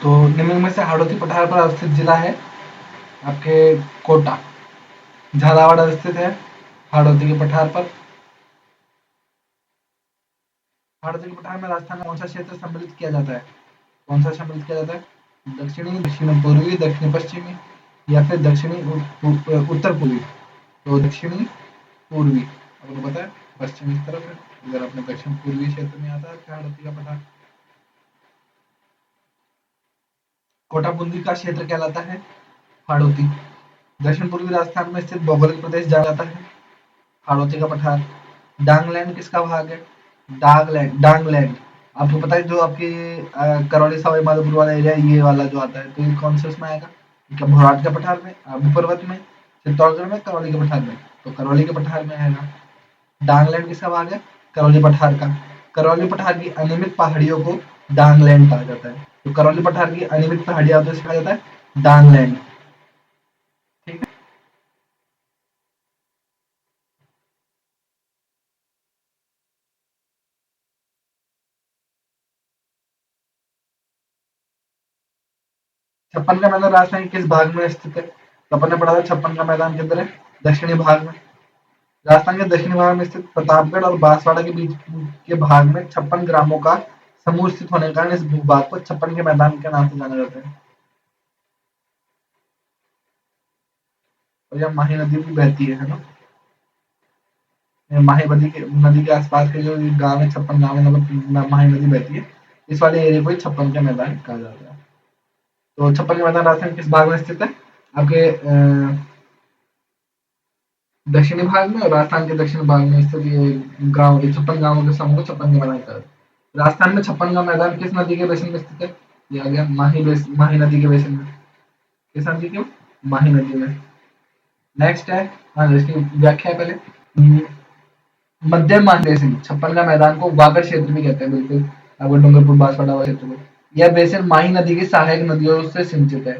तो निम्न में से हाड़ौती पठार पर अवस्थित जिला है आपके कोटा। झालावाड़ स्थित है हाड़ौती के पठार पर। हाड़ौती के पठार में राजस्थान का कौन सा क्षेत्र सम्मिलित किया जाता है? कौन सा सम्मिलित किया जाता है? दक्षिणी, दक्षिण पूर्वी, दक्षिण पश्चिमी या फिर दक्षिणी उत्तर पूर्वी? तो दक्षिणी पूर्वी आपको पता है पश्चिम इस तरफ है, अगर अपने दक्षिण पूर्वी क्षेत्र में आता है हाड़ौती का पठार। कोटा बूंदी का क्षेत्र कहलाता है हाड़ौती। दक्षिण पूर्वी राजस्थान में स्थित भौगोलिक प्रदेश जाना जाता है हाड़ौती का पठार। डांगलैंड किसका भाग है? डांगलैंड आपको पता है जो आपके करौली सवाई माधोपुर वाला एरिया ये वाला जो आता है, तो ये कौन से उसमें आएगा? क्या भोराट के पठार में, आबू पर्वत में, चित्तौड़गढ़ में, करौली के पठार में? तो करौली के पठार में आएगा। डांगलैंड किसका भाग है? करौली पठार का। करौली पठार की अनियमित पहाड़ियों को डांगलैंड कहा जाता है। तो करौली पठार की अनियमित पहाड़ियां तो कहा जाता है डांगलैंड। ठीक है। छप्पन का मैदान राजस्थान के किस भाग में स्थित है? तो अपन ने पढ़ा था छप्पन का मैदान किधर है? दक्षिणी भाग में। राजस्थान के दक्षिणी भाग में स्थित प्रतापगढ़ और बांसवाड़ा के बीच के भाग में 56 ग्रामों का समूह स्थित होने के कारण इस भूभाग को छप्पन के मैदान के नाम से जाना जाता है। और यह माही नदी भी बहती है ना? माही नदी के आसपास के जो गांव है, 56 गांव है, मतलब माही नदी बहती है। इस वाले एरिया को छप्पन के मैदान कहा जाता है। तो छप्पन के मैदान राजस्थान किस भाग में स्थित है? आपके दक्षिणी भाग में, और राजस्थान के दक्षिण भाग में स्थित ये गांव, ये 56 गांवों के समूह को छप्पन के मैदान कहा जाता है। राजस्थान में 56 का मैदान किस नदी के बेसिन में स्थित है? ये आ गया माही नदी के बेसिन में। किस नदी के? माही नदी में। नेक्स्ट है, हाँ इसकी व्याख्या है पहले। मध्य माही बेसिन 56 का मैदान को वागड़ क्षेत्र भी कहते हैं, बिल्कुल आपको डूंगरपुर बांसवाड़ा वाला क्षेत्र को। यह बेसिन माही नदी की सहायक नदियों से सिंचित है,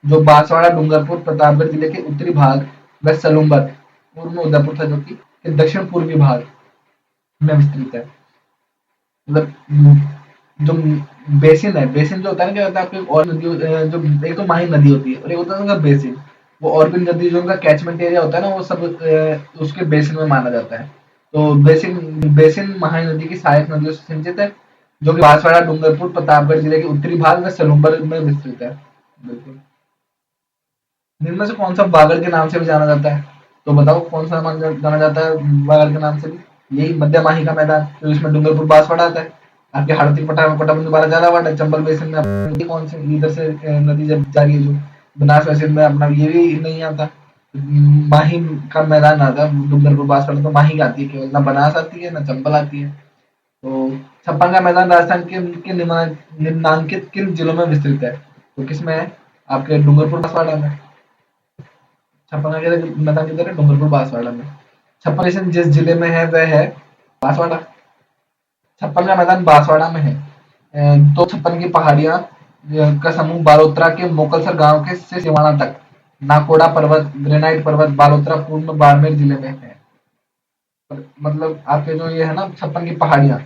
जो बांसवाड़ा, डूंगरपुर, प्रतापगढ़ जिले के उत्तरी भाग व सलूम्बर, पूर्व में उदयपुर था जो कि, के दक्षिण पूर्वी भाग में विस्तृत है। मतलब जो बेसिन है, बेसिन जो होता है ना, क्या होता है आपके और नदी, जो एक तो माही नदी होती है और एक होता है उनका बेसिन। वो और भी नदी जो उनका कैचमेंट एरिया होता है ना, वो सब उसके बेसिन में माना जाता है। तो बेसिन बेसिन माही नदी की सहायक नदियों से सिंचित है, जो कि बांसवाड़ा, डूंगरपुर, प्रतापगढ़ जिले के उत्तरी भाग में सलूम्बर में विस्तृत है। बिल्कुल। इनमें से कौन सा बागड़ के नाम से भी जाना जाता है? तो बताओ कौन सा जाना जाता है बागड़ के नाम से भी? यही मध्य माही का मैदान, तो इसमें डूंगरपुर बांसवाड़ा आता है। आपके हाड़ौती पठार में कोटाबंदी बारह झालावाड़ है। चंबल बेसिन में अपनी कौन सी इधर से नदी जब जा रही है जो बनास बेसिन में अपना ये भी नहीं आता। माही का मैदान आता है डूंगरपुर बांसवाड़ा, तो माही आती है केवल, ना बनास आती है ना चंबल आती है। तो छप्पन का मैदान राजस्थान के निम्नांकित किन जिलों में विस्तृत है? तो किसमें है? आपके डूंगरपुर बांसवाड़ा में। छप्पन का मैदान किधर है? डूंगरपुर बांसवाड़ा में। छप्पन बेसिन जिस जिले में है वह है बांसवाड़ा। छप्पन का मैदान बांसवाड़ा में है। तो छप्पन की पहाड़ियां का समूह बालोतरा के मोकलसर गांव के से सिवाना तक, नाकोड़ा पर्वत, ग्रेनाइट पर्वत, बालोतरा पूर्व में बाड़मेर जिले में है। मतलब आपके जो ये है ना 56 की पहाड़ियां,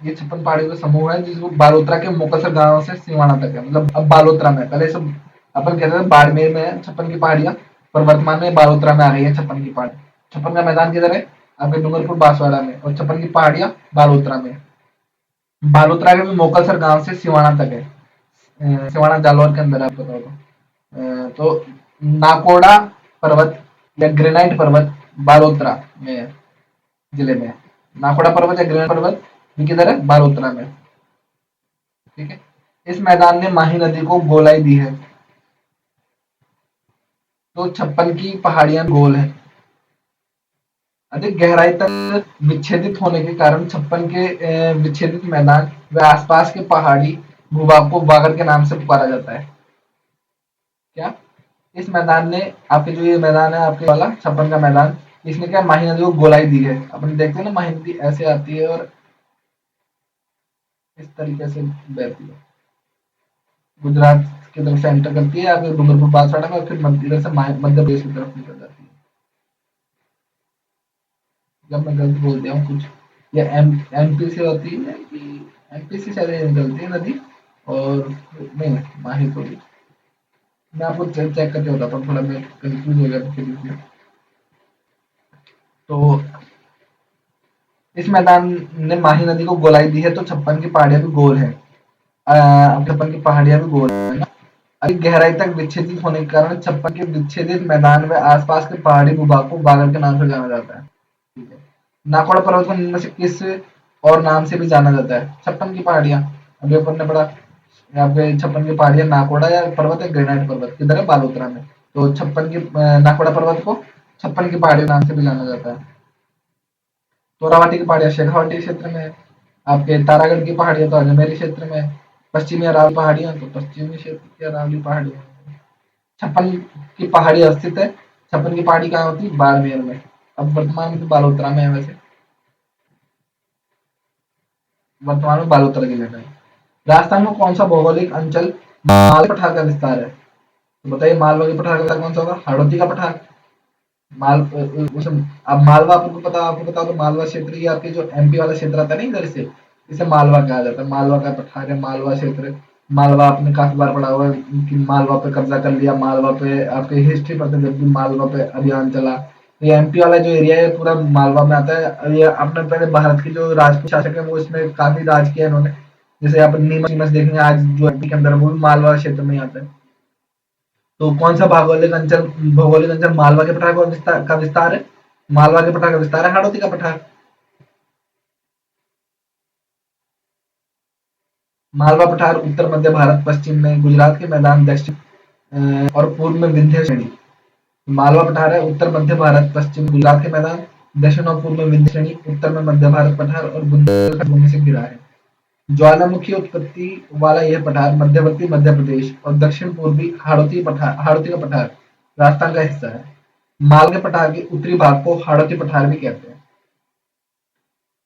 ये 56 पहाड़ियों का समूह है जिसको बालोतरा के मोकलसर गांव से सिवाना तक है। मतलब अब बालोतरा में, पहले सब अपन कहते थे बाड़मेर में है 56 की पहाड़ियां, पर वर्तमान में बालोतरा में आ गई है 56 की पहाड़ी। 56 का मैदान किधर है? आपके डूंगरपुर बांसवाड़ा में, और 56 की पहाड़ियां बालोतरा में। बालोतरा के भी मोकलसर गांव से सिवाना तक है। सिवाना जालौर के अंदर है, आपको बताओ तो नाकोड़ा पर्वत या ग्रेनाइट पर्वत बालोतरा में जिले में है। नाकोड़ा पर्वत या ग्रेनाइट पर्वत ये किधर है? बालोतरा में। ठीक है। इस मैदान ने माही नदी को गोलाई दी है। तो 56 की पहाड़ियां गोल है। अधिक गहराई तक विच्छेदित होने के कारण 56 के विच्छेदित मैदान व आसपास के पहाड़ी भूभाग को बागर के नाम से पुकारा जाता है। क्या? इस मैदान ने, आपके जो ये मैदान है आपके वाला 56 का मैदान, इसने क्या माही नदी को गोलाई दी है। अपन देखते हैं ना माही नदी ऐसे आती है और इस तरीके से बहती है, गुजरात की तरफ से एंटर करती है आपके डूंगरपुर बांसवाड़ा में, और फिर इधर से मध्य प्रदेश की तरफ निकल जाती है। जब मैं गलत बोल दिया हूँ कुछ, या एमपी से होती है कि एमपी से शायद निकलती है नदी। और नहीं, माही तो नहीं। मैं आपको चेक चेक करके बताता हूँ, थोड़ा मैं कंफ्यूज हो गया आपके बीच में। तो इस मैदान ने माही नदी को गोलाई दी है, तो छप्पन की पहाड़ियां भी गोल है। छप्पन की पहाड़ियां भी गोल है ना। अधिक गहराई तक विच्छेदित होने के कारण छप्पन के विच्छेदित मैदान व आसपास के पहाड़ी भूभाग को गागर के नाम से जाना जाता है। ठीक है। नाकोड़ा पर्वत को निम्न में से किस और नाम से भी जाना जाता है? छप्पन की पहाड़ियां। अभी अपन ने पढ़ा यहाँ पे छप्पन की पहाड़ियां नाकोड़ा या पर्वत है, ग्रेनाइट पर्वत किधर है? बालोतरा में। तो छप्पन की नाकोड़ा पर्वत को छप्पन की पहाड़ियों नाम से भी जाना जाता है। तोरावटी की पहाड़ियां शेखावाटी क्षेत्र में है। आपके तारागढ़ की पहाड़ियां तो अजमेरी क्षेत्र में है। पश्चिमी अरावली पहाड़ियां तो पश्चिमी क्षेत्र की अरावली पहाड़ियां। छप्पन की पहाड़ी स्थित है। छप्पन की पहाड़ी कहाँ होती है? बाड़मेर में। अब वर्तमान में तो बालोतरा में है वैसे। वर्तमान में बालोतरा जिले में है। राजस्थान में कौन सा भौगोलिक अंचल मालवा पठार का विस्तार है? तो बताइए मालवा के पठार का विस्तार कौन सा होगा? हाड़ौती का पठार। माल उस अब मालवा आपको पता हो तो मालवा क्षेत्र ये आपके जो एमपी वाला क्षेत्र आता है ना इधर से, इसे मालवा कहा जाता है। मालवा का पठार है, मालवा क्षेत्र। मालवा आपने काफी बार पढ़ा होगा कि मालवा पे कब्जा कर लिया, मालवा पे आपके हिस्ट्री पढ़ते जब भी मालवा पे अभियान चला। तो ये एमपी वाला जो एरिया है पूरा मालवा में आता है। और ये आपने पहले भारत के जो राजपूत शासक है वो इसमें काफी राज किया इन्होंने। जैसे आप नीमच नीमच देखेंगे आज जो एमपी के अंदर है, वो भी मालवा क्षेत्र में ही आता है। तो कौन सा भौगोलिक अंचल मालवा के पठार का विस्तार है? मालवा के पठार का विस्तार है हाड़ौती का पठार। मालवा पठार उत्तर मध्य भारत, पश्चिम में गुजरात के मैदान, दक्षिण और पूर्व में विंध्य श्रेणी। मालवा पठार है उत्तर मध्य भारत, पश्चिम गुजरात के मैदान, दक्षिण और पूर्व में विंध्य श्रेणी, उत्तर में मध्य भारत पठार और बुंदेलखंड भूमि से घिरा है। ज्वालामुखी उत्पत्ति वाला यह पठार मध्यवर्ती मध्य प्रदेश और दक्षिण पूर्वी हाड़ौती का पठार राजस्थान का हिस्सा है। मालवा के पठार के उत्तरी भाग को हाड़ौती पठार भी कहते हैं।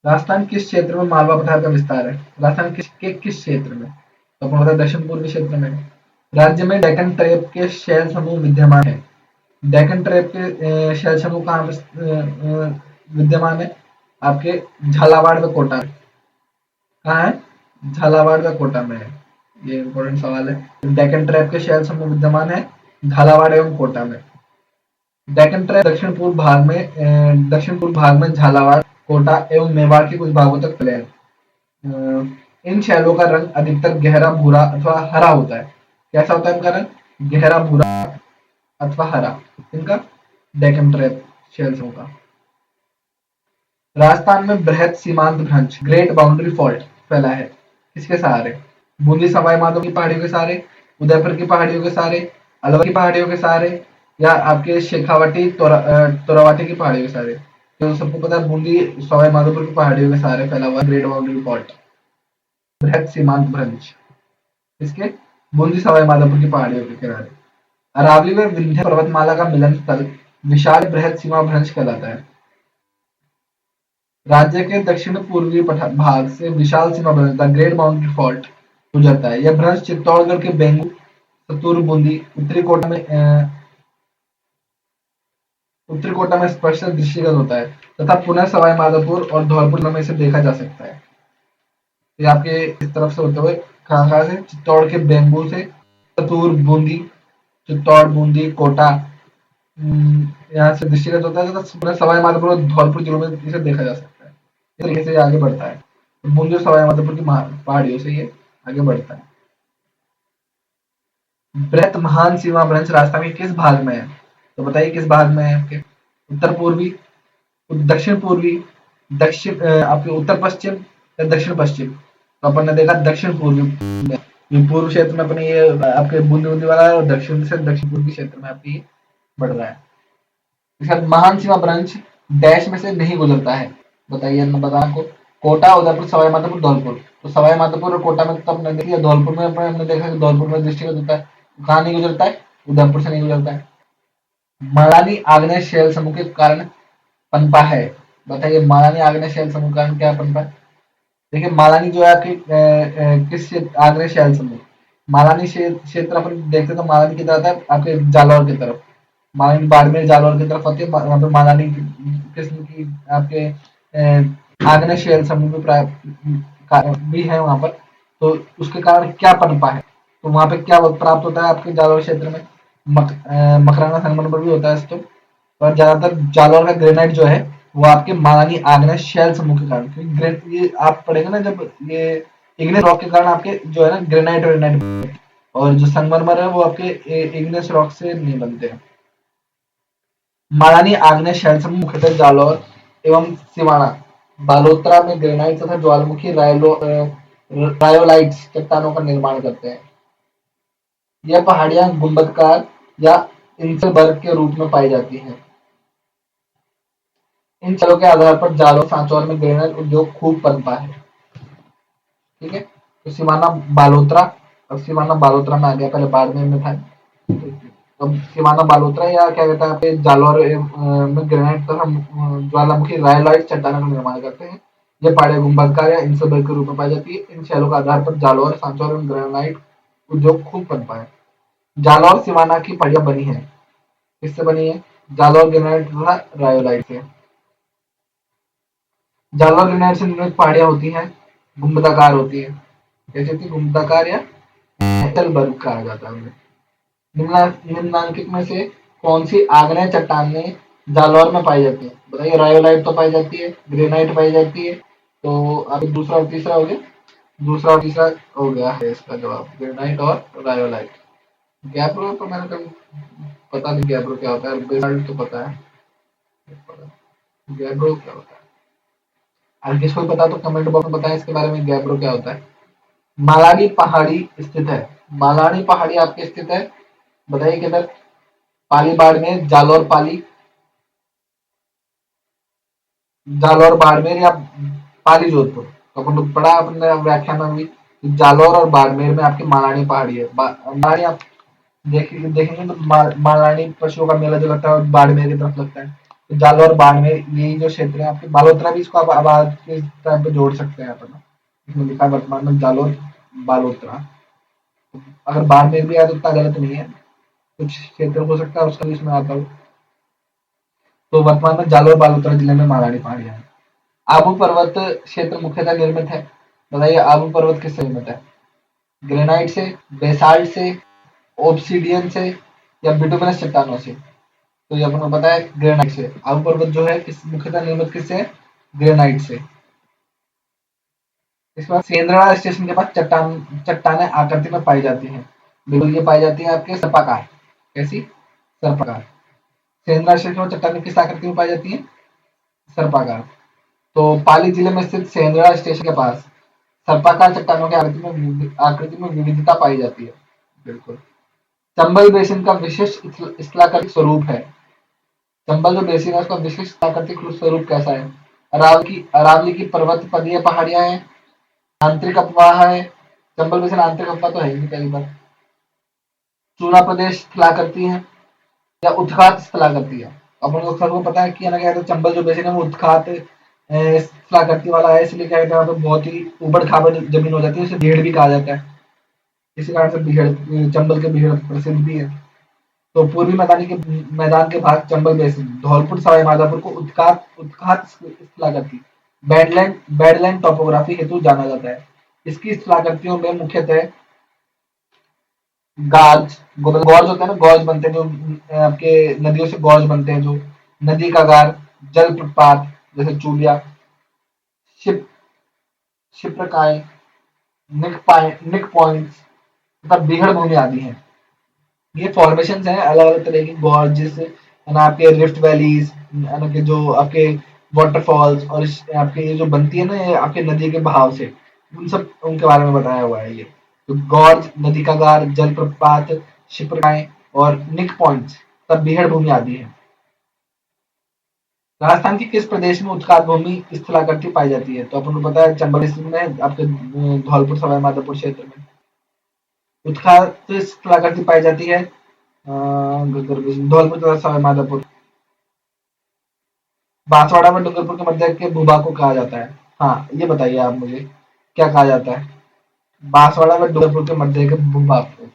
राजस्थान किस क्षेत्र में मालवा पठार का विस्तार है? राजस्थान किस क्षेत्र में? तो आपको पता है दक्षिण पूर्वी क्षेत्र में। राज्य में डेक्कन ट्रेप के शैल समूह विद्यमान है। डेक्कन ट्रेप के शैल समूह कहाँ पे विद्यमान है? आपके झालावाड़ व कोटा में। कहाँ है? झालावाड़ व कोटा में है। ये इम्पोर्टेंट सवाल है। डेक्कन ट्रेप के शैल समूह विद्यमान है झालावाड़ एवं कोटा में। डेक्कन ट्रेप दक्षिण पूर्व भाग में झालावाड़, कोटा एवं मेवाड़ के कुछ भागों तक फैले हैं। इन शैलों का रंग अधिकतर गहरा भूरा अथवा हरा होता है। कैसा होता है इनका रंग? गहरा भूरा अथवा हरा। इनका डेक्कन ट्रेप शैल्स का। राजस्थान में बृहद सीमांत भ्रंश ग्रेट बाउंड्री फॉल्ट फैला है। किसके सहारे? बूंदी सवाई माधो की पहाड़ियों के सहारे, उदयपुर की पहाड़ियों के सहारे, अलवर की पहाड़ियों के सहारे या आपके शेखावाटी तोरावाटी की पहाड़ियों के सहारे। तो सबको पता है बूंदी सवाई माधोपुर की पहाड़ियों के सहारे फैला हुआ ग्रेट बाउंड्री फॉल्ट बृहद सीमांत भ्रंश। इसके बूंदी सवाई माधोपुर की पहाड़ियों के किनारे। अरावली व विंध्य पर्वतमाला का मिलन स्थल विशाल बृहद सीमा भ्रंश कहलाता है। राज्य के दक्षिण पूर्वी भाग से विशाल सीमा भ्रंश द ग्रेट बाउंड्री फॉल्ट गुजरता है। यह भ्रंश चित्तौड़गढ़ के बेंगू, सतूर, बूंदी, उत्तरी कोटा में स्पष्ट दृष्टिगत होता है तथा पुनः सवाई माधोपुर और धौलपुर में इसे देखा जा सकता है। ये आपके इस तरफ से होते हुए कहाँ से? चित्तौड़ के बेंगू से सतूर, बूंदी, चित्तौड़, बूंदी, कोटा, यहाँ से दृष्टिगत होता है तथा पुनः सवाई माधोपुर और धौलपुर जिलों में इसे देखा जा सकता है। इस तरीके से ये आगे बढ़ता है। तो बूंदी और सवाई माधोपुर की पहाड़ियों से ये आगे बढ़ता है। बृहत महान सीमा भ्रंश राजस्थान के किस भाग में है? तो बताइए किस भाग में है आपके? उत्तर पूर्वी, दक्षिण पूर्वी, आपके उत्तर पश्चिम या दक्षिण पश्चिम? तो अपन ने देखा दक्षिण पूर्वी में। ये पूर्व क्षेत्र में अपने ये आपके बूंदी बूंदी वाला है और दक्षिण से दक्षिण पूर्वी क्षेत्र में आपकी बढ़ रहा है। इसके बाद महान सीमा भ्रंश डैश में से नहीं गुजरता है। बताइए, मैं बता आपको। कोटा, उदयपुर, सवाई माधोपुर, धौलपुर। तो सवाई माधोपुर और कोटा में तो हमने देख लिया। धौलपुर में हमने देखा कि धौलपुर में दृष्टिगत होता है। कहाँ नहीं गुजरता है? उदयपुर से नहीं गुजरता है। मलानी आग्नेय शैल समूह के कारण पनपा है। बताइए मालानी आग्नेय शैल समूह के कारण क्या पनपा है? देखिए मालानी जो है आपकी किस आग्नेय शैल समूह, मालानी क्षेत्र अपन देखते तो मालानी की तरफ है आपके जालौर की तरफ। मालानी बाड़मेर जालौर की तरफ होती है। वहां पे मालानी किस्म की आपके आग्नेय शैल समूह भी भी है वहां पर। तो उसके कारण क्या पनपा है, तो वहां पे क्या प्राप्त होता है आपके जालौर क्षेत्र में, मकराना संगमरमर भी होता है इसको, पर ज्यादातर जालौर का ग्रेनाइट जो है वो आपके मालानी आग्नेय शैल समूह के कारण, क्योंकि ये आप पढ़ेंगे ना जब ये इग्नेस रॉक के कारण आपके जो है ना ग्रेनाइट ग्रेनाइट, और जो संगमरमर है वो आपके इग्नेस रॉक से नहीं बनते हैं। मालानी आग्नेय शैल समूह मुख्यतः जालौर एवं सिवाना बालोतरा में ग्रेनाइट तथा ज्वालामुखी रायोलाइट्स चट्टानों का निर्माण करते हैं। यह पहाड़ियां गुंबदकार या इंसलबर्ग के रूप में पाई जाती हैं। इन स्थलों के आधार पर जालौर सांचौर में ग्रेनाइट उद्योग खूब पनपा है। ठीक है, तो सिवाना बालोतरा, अब सिवाना बालोतरा में आ गया, पहले बाड़मेर में था। अब सिवाना बालोतरा या क्या कहता है आपके जालौर में ग्रेनाइट तथा ज्वालामुखी रायोलाइट चट्टानों का निर्माण करते हैं। ये पहाड़ियां गुंबदकार या इंसलबर्ग के रूप में पाई जाती है। इन शैलों के आधार पर जालौर सांचौर में ग्रेनाइट उद्योग खूब पनपा है। जालौर सिवाना की पहाड़ियां बनी है, किससे बनी है? जालौर ग्रेनाइट तथा रायोलाइट से। जालौर ग्रेनाइट से निर्मित पहाड़ियां होती हैं, गुंबदाकार होती है, कैसी होती है? गुंबदाकार या हेक्टलबर्ग कहा जाता है उन्हें। निम्नलिखित में से कौन सी आग्नेय चट्टानें जालौर में पाई जाती है? बताइए। रायोलाइट तो पाई जाती है, ग्रेनाइट पाई जाती है, तो अब दूसरा और तीसरा हो गया, दूसरा और तीसरा हो गया है इसका जवाब, ग्रेनाइट और रायोलाइट। गैब्रो तो मैंने कभी पता नहीं गैब्रो क्या होता है, बेसाल्ट तो पता है, गैब्रो क्या होता है? अगर किसको पता तो कमेंट बॉक्स में बताएं इसके बारे में, गैब्रो क्या होता है। मालानी पहाड़ी स्थित है, मालानी पहाड़ी आपके स्थित है, बताइए किधर? पाली बाड़मेर, जालौर पाली, जालौर बाड़मेर या पाली जोधपुर। तो अपन लोग पढ़ा अपने व्याख्यान में भी, जालौर और बाड़मेर में आपकी मालानी पहाड़ी है। मालानी आप देखेंगे तो मालानी पशुओं का मेला जो लगता है बाड़मेर की तरफ लगता है। तो जालौर बाड़मेर यही जो क्षेत्र है आपके, बालोतरा भी इसको आप आबाद के टाइम पे जोड़ सकते हैं अपन, इसमें लिखा है वर्तमान में जालौर बालोतरा। अगर बाड़मेर भी आया तो उतना गलत नहीं है, कुछ क्षेत्र हो सकता है उसका भी इसमें आता हो। तो वर्तमान में जालौर बालोतरा जिले में मालानी पहाड़ियां हैं। आबू पर्वत क्षेत्र मुख्यतः निर्मित है, बताइए आबू पर्वत किससे निर्मित है? ग्रेनाइट से, बेसाल्ट से, ओब्सिडियन से या बिटुमिनस चट्टानों से? तो ये अपन को पता है ग्रेनाइट से। आबू पर्वत जो है किस मुख्यतः निर्मित किससे है? ग्रेनाइट से। इसके बाद सेंद्रनाथ स्टेशन के पास चट्टाने आकृति में पाई जाती हैं, बिल्कुल ये पाई जाती है आपके सर्पाकार। कैसी? सर्पाकार। सेंद्रनाथ स्टेशन में चट्टाने किस आकृति में पाई जाती है? सर्पाकार। तो पाली जिले में स्थित सेंद्रा स्टेशन के पास सर्पाकार चट्टानों की आकृति में विविधता पाई जाती है। बिल्कुल। चंबल बेसिन का विशिष्ट स्थलाकृतिक स्वरूप है। चंबल जो बेसिन है उसका विशिष्ट स्थलाकृतिक स्वरूप कैसा है? अरावली की पर्वत पदीय पहाड़ियां हैं, आंतरिक अपवाह है। चंबल बेसिन आंतरिक अपवाह तो है ही नहीं पहली बार। चूना प्रदेश स्थलाकृति है या उत्खात स्थलाकृति है? अपन को सबको पता है कि है ना, क्या कहते हैं, चंबल जो बेसिन है वो उत्खात स्थलाकृति वाला है, इसलिए क्या कहते हैं वहाँ पे बहुत ही ऊबड़ खाबड़ जमीन हो जाती है, उसे बीहड़ भी कहा जाता है। इसी कारण से बीहड़, चंबल के बीहड़ प्रसिद्ध भी है। तो पूर्वी मैदान के भाग चंबल बेसिन धौलपुर सवाई माधोपुर को उत्खात उत्खात स्थलाकृति बैडलैंड टोपोग्राफी हेतु जाना जाता है। इसकी स्थलाकृतियों में मुख्यतः गाज गॉर्ज होते हैं ना, गॉर्ज बनते हैं जो आपके नदियों से गॉर्ज बनते हैं, जो नदी का गार, जल प्रपात जैसे चूलिया, शिप शिप्रकाय, निक पॉइंट्स तथा बीहड़ भूमि आदि हैं। ये फॉर्मेशन है अलग अलग तरह की गॉर्जेस है ना, आपके रिफ्ट वैलीज है ना, कि जो आपके वाटरफॉल्स और आपके ये जो बनती है ना ये आपके नदी के बहाव से, उन सब उनके बारे में बताया हुआ है ये। तो गॉर्ज, नदी का गार, जलप्रपात, शिप्राएं और निक पॉइंट्स तब बीहड़ भूमि आदि है। राजस्थान के किस प्रदेश में उत्खात भूमि स्थलाकृति पाई जाती है? तो अपन को पता है चंबल डिस्ट्रिक्ट में आपके धौलपुर सवाई माधोपुर क्षेत्र में उत्खात स्थलाकृति पाई जाती है। धौलपुर तथा सवाई माधोपुर। बांसवाड़ा में डूंगरपुर के मध्य के भूभाग को कहा जाता है। हाँ ये बताइए आप मुझे, क्या कहा जाता है बांसवाड़ा में डूंगरपुर के मध्य के भूभाग को?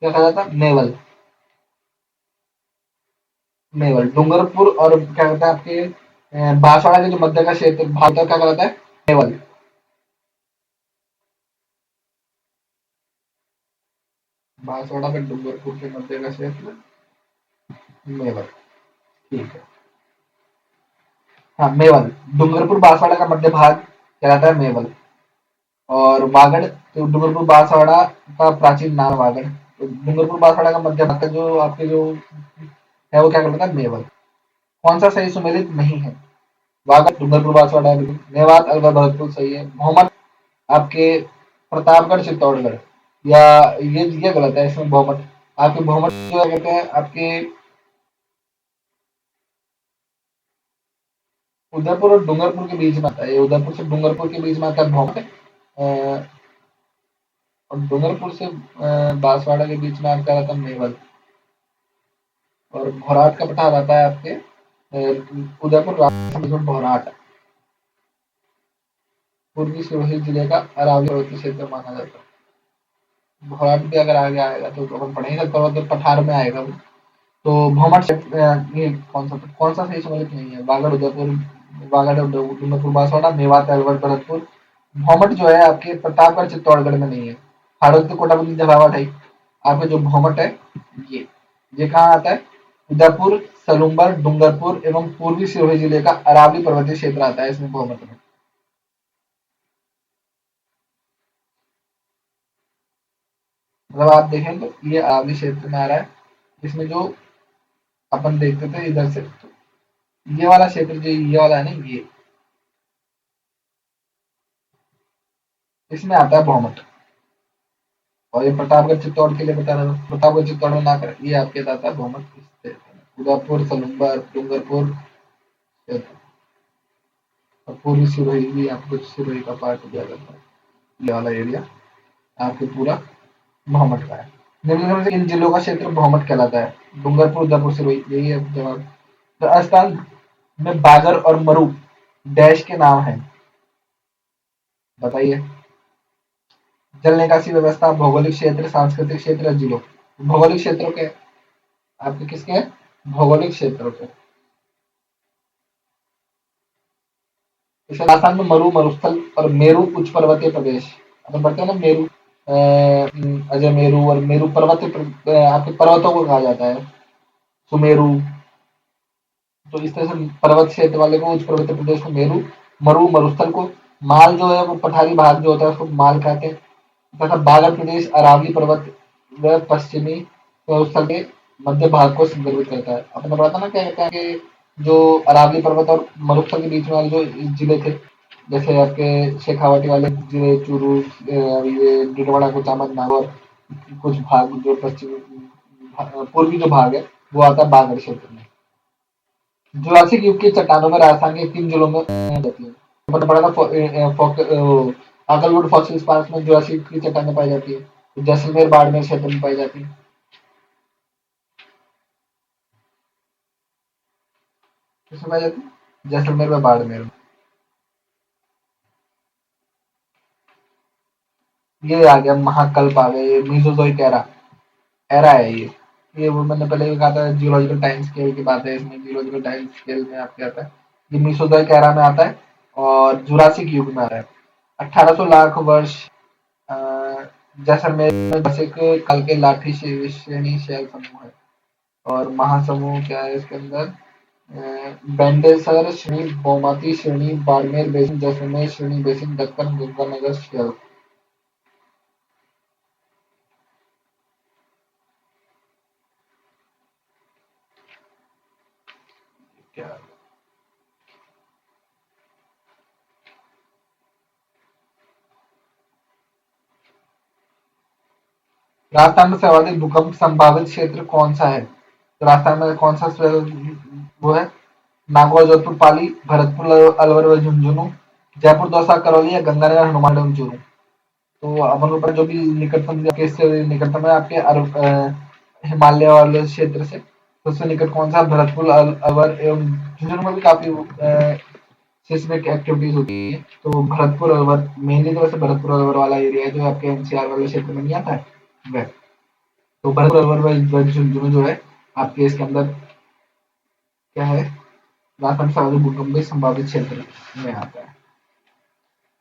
क्या कहा जाता है? नेवल। नेवल डूंगरपुर और क्या कहता है आपके बांसवाड़ा के जो मध्य का क्षेत्र भाग क्या कहलाता है? मेवल। बांसवाड़ा में डूंगरपुर के मध्य का क्षेत्र मेवल। ठीक है। हाँ, मेवल। डूंगरपुर बांसवाड़ा का मध्य भाग कहलाता है मेवल। और वागड़, तो डूंगरपुर बांसवाड़ा का प्राचीन नाम है वागड़। तो डूंगरपुर बांसवाड़ा का मध्य भाग का जो आपके जो है वो क्या कहलाता है? मेवल। कौन सा सही सुमेलित नहीं है? वागड़, डूंगरपुर बांसवाड़ा, बिल्कुल। मेवात, अलवर, भरतपुर सही है। मोहम्मद आपके प्रतापगढ़, चित्तौड़गढ़, या ये गलत है इसमें। मोहम्मद आपके मोहम्मद जो है कहते हैं आपके उदयपुर और डूंगरपुर के बीच में आता है। ये उदयपुर से डूंगरपुर के बीच में आता है मोहम्मद। और डूंगरपुर से बांसवाड़ा के बीच में आपका रहता है मेवल। और भौराट का पठार आता है आपके उदयपुर राजस्थान में भौराट पूर्वी सिरोही जिले का अरावली पर्वतीय क्षेत्र माना जाता है। भौराट भी अगर आगे आएगा तो अपन पढ़ेंगे, पर्वत और पठार में आएगा वो। तो भौमट ये कौन सा सही सम्मिलित नहीं है? वागड़, उदयपुर, वागड़ और डूंगरपुर बांसवाड़ा, मेवात, अलवर, भरतपुर। भौमट जो है आपके प्रतापगढ़, चित्तौड़गढ़ में नहीं है। हाड़ौती, कोटाबंदी, झालावाड़ है। आपका जो भौमट है ये ये कहाँ आता है? उदयपुर, सलूम्बर, डूंगरपुर एवं पूर्वी सिरोही जिले का अरावली पर्वतीय क्षेत्र आता है इसमें भौमट में। मतलब आप देखें तो ये अरावली क्षेत्र में आ रहा है। इसमें जो अपन देखते थे इधर से, तो ये वाला क्षेत्र जो ये वाला है ना, ये इसमें आता है भौमट। और ये प्रतापगढ़ चित्तौड़ के लिए बता रहा था, प्रतापगढ़ चित्तौड़ में ना कर, ये आपके आता है भौमट इस क्षेत्र में। उदयपुर, सलूम्बर, डूंगरपुर क्षेत्र। और पूर्वी सिरोही भी आपको सिरोही का पार्ट दिया जाता है। ये वाला एरिया आपके पूरा भौमट का है। निम्नलिखित में से इन जिलों का क्षेत्र भौमट कहलाता है? डूंगरपुर, उदयपुर, सिरोही, यही है जवाब। तो राजस्थान में बागर और मरु डैश के नाम है, बताइए। जल निकासी व्यवस्था, भौगोलिक क्षेत्र, सांस्कृतिक क्षेत्र, जिलों। भौगोलिक क्षेत्रों के आपके किसके हैं? भौगोलिक क्षेत्रों के। जैसे राजस्थान में मरु, मरुस्थल और मेरु उच्च पर्वतीय प्रदेश। अपन पढ़ते हैं ना मेरु, अजय मेरु और मेरु पर्वत, आपके पर्वतों को कहा जाता है सुमेरु। तो इस तरह से पर्वत क्षेत्र वाले को उच्च पर्वतीय प्रदेश को मेरु, मरु मरुस्थल को माल जो है वो पठारी भाग जो होता है उसको माल कहते हैं। तथा बागर प्रदेश अरावली पर्वत व पश्चिमी मरुस्थल के मध्य भाग को संदर्भित करता है। अपने पता ना क्या कहते हैं कि जो अरावली पर्वत और मरुस्थल के बीच में वाले जो जिले थे, जैसे आपके शेखावाटी वाले जिले, चूरू, ये डीडवाड़ा, कुचामन, नागौर, कुछ भाग जो पश्चिमी पूर्वी जो भाग है वो आता है बागड़ क्षेत्र में। जुरासिक युग की चट्टानों में राजस्थान के किन जिलों में जाती है? मैंने पढ़ा था आकलवुड फॉसिल्स पार्क में जुरासिक की चट्टानें पाई जाती है। जैसलमेर, बाड़मेर क्षेत्र में पाई जाती है। किसमें पाई जाती है? जैसलमेर व बाड़मेर में। ये आ गया महाकल्प आ गया, ये मीसोजोइक एरा एरा है ये वो मैंने पहले भी कहा था जियोलॉजिकल टाइम स्केल की बात है, इसमें जियोलॉजिकल टाइम स्केल में आपके आता है। ये मीसोजोइक एरा में आता है और जुरासिक युग में आता है। 1800 लाख वर्ष अ, जैसलमेर में बसे कल के लाठी श्रेणी शैल समूह है। और महासमूह क्या है इसके अंदर? बेंडेसर श्रेणी, बोमाती श्रेणी, बाड़मेर बेसिन, जैसलमेर श्रेणी बेसिन, दक्कन, गंगानगर शेल। क्या राजस्थान में सर्वाधिक भूकंप संभावित क्षेत्र कौन सा है? तो राजस्थान में कौन सा वो है? नागौर, जोधपुर, पाली, भरतपुर, अलवर व झुंझुनू, जयपुर, दौसा, करौली या गंगानगर, हनुमान एवं चूरू। तो अपन ऊपर जो भी निकटतम आपके निकटतम है आपके हिमालय वाले क्षेत्र से, तो उससे निकट कौन सा? भरतपुर, अलवर एवं झुंझुनू में भी काफी सिस्मिक एक्टिविटीज होती है। तो भरतपुर, अलवर मेनली तो वैसे भरतपुर, अलवर वाला एरिया है जो आपके एनसीआर वाले क्षेत्र में नहीं आता है वह। तो भरतपुर, अलवर व झुंझुनू जो है आपके इसके अंदर क्या है? राजस्थान सर्वाधिक भूकंप संभावित क्षेत्र में आता है।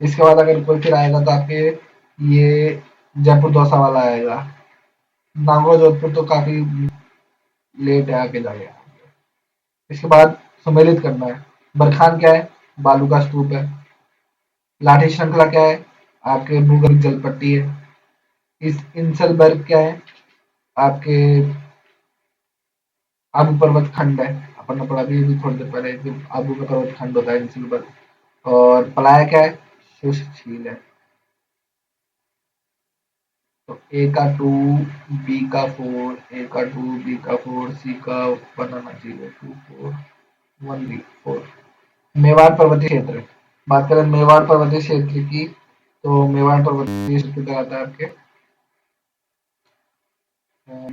इसके बाद अगर कोई फिर आएगा तो आपके ये जयपुर दौसा वाला आएगा। नागौर जोधपुर तो काफी लेट है, आके जाएगा। इसके बाद सम्मिलित करना है। बरखान क्या है? बालू का स्तूप है। लाठी श्रृंखला क्या है? आपके भूगर्भ जल पट्टी है। इस इंसलबर्ग क्या है? आपके आबू पर्वत खंड है। अपन ने पढ़ा भी थोड़ी देर पहले कि आबू का पर्वत खंड होता है इंसलबर्ग। और पलाया क्या है? शुष्क झील है। तो ए का 2, बी का 4, ए का 2, बी का 4, सी का 1 आना चाहिए, 2 4 1 बी 4। मेवाड़ पर्वतीय क्षेत्र, बात करें मेवाड़ पर्वतीय क्षेत्र की, तो मेवाड़ पर्वतीय क्षेत्र क्या आता है आपके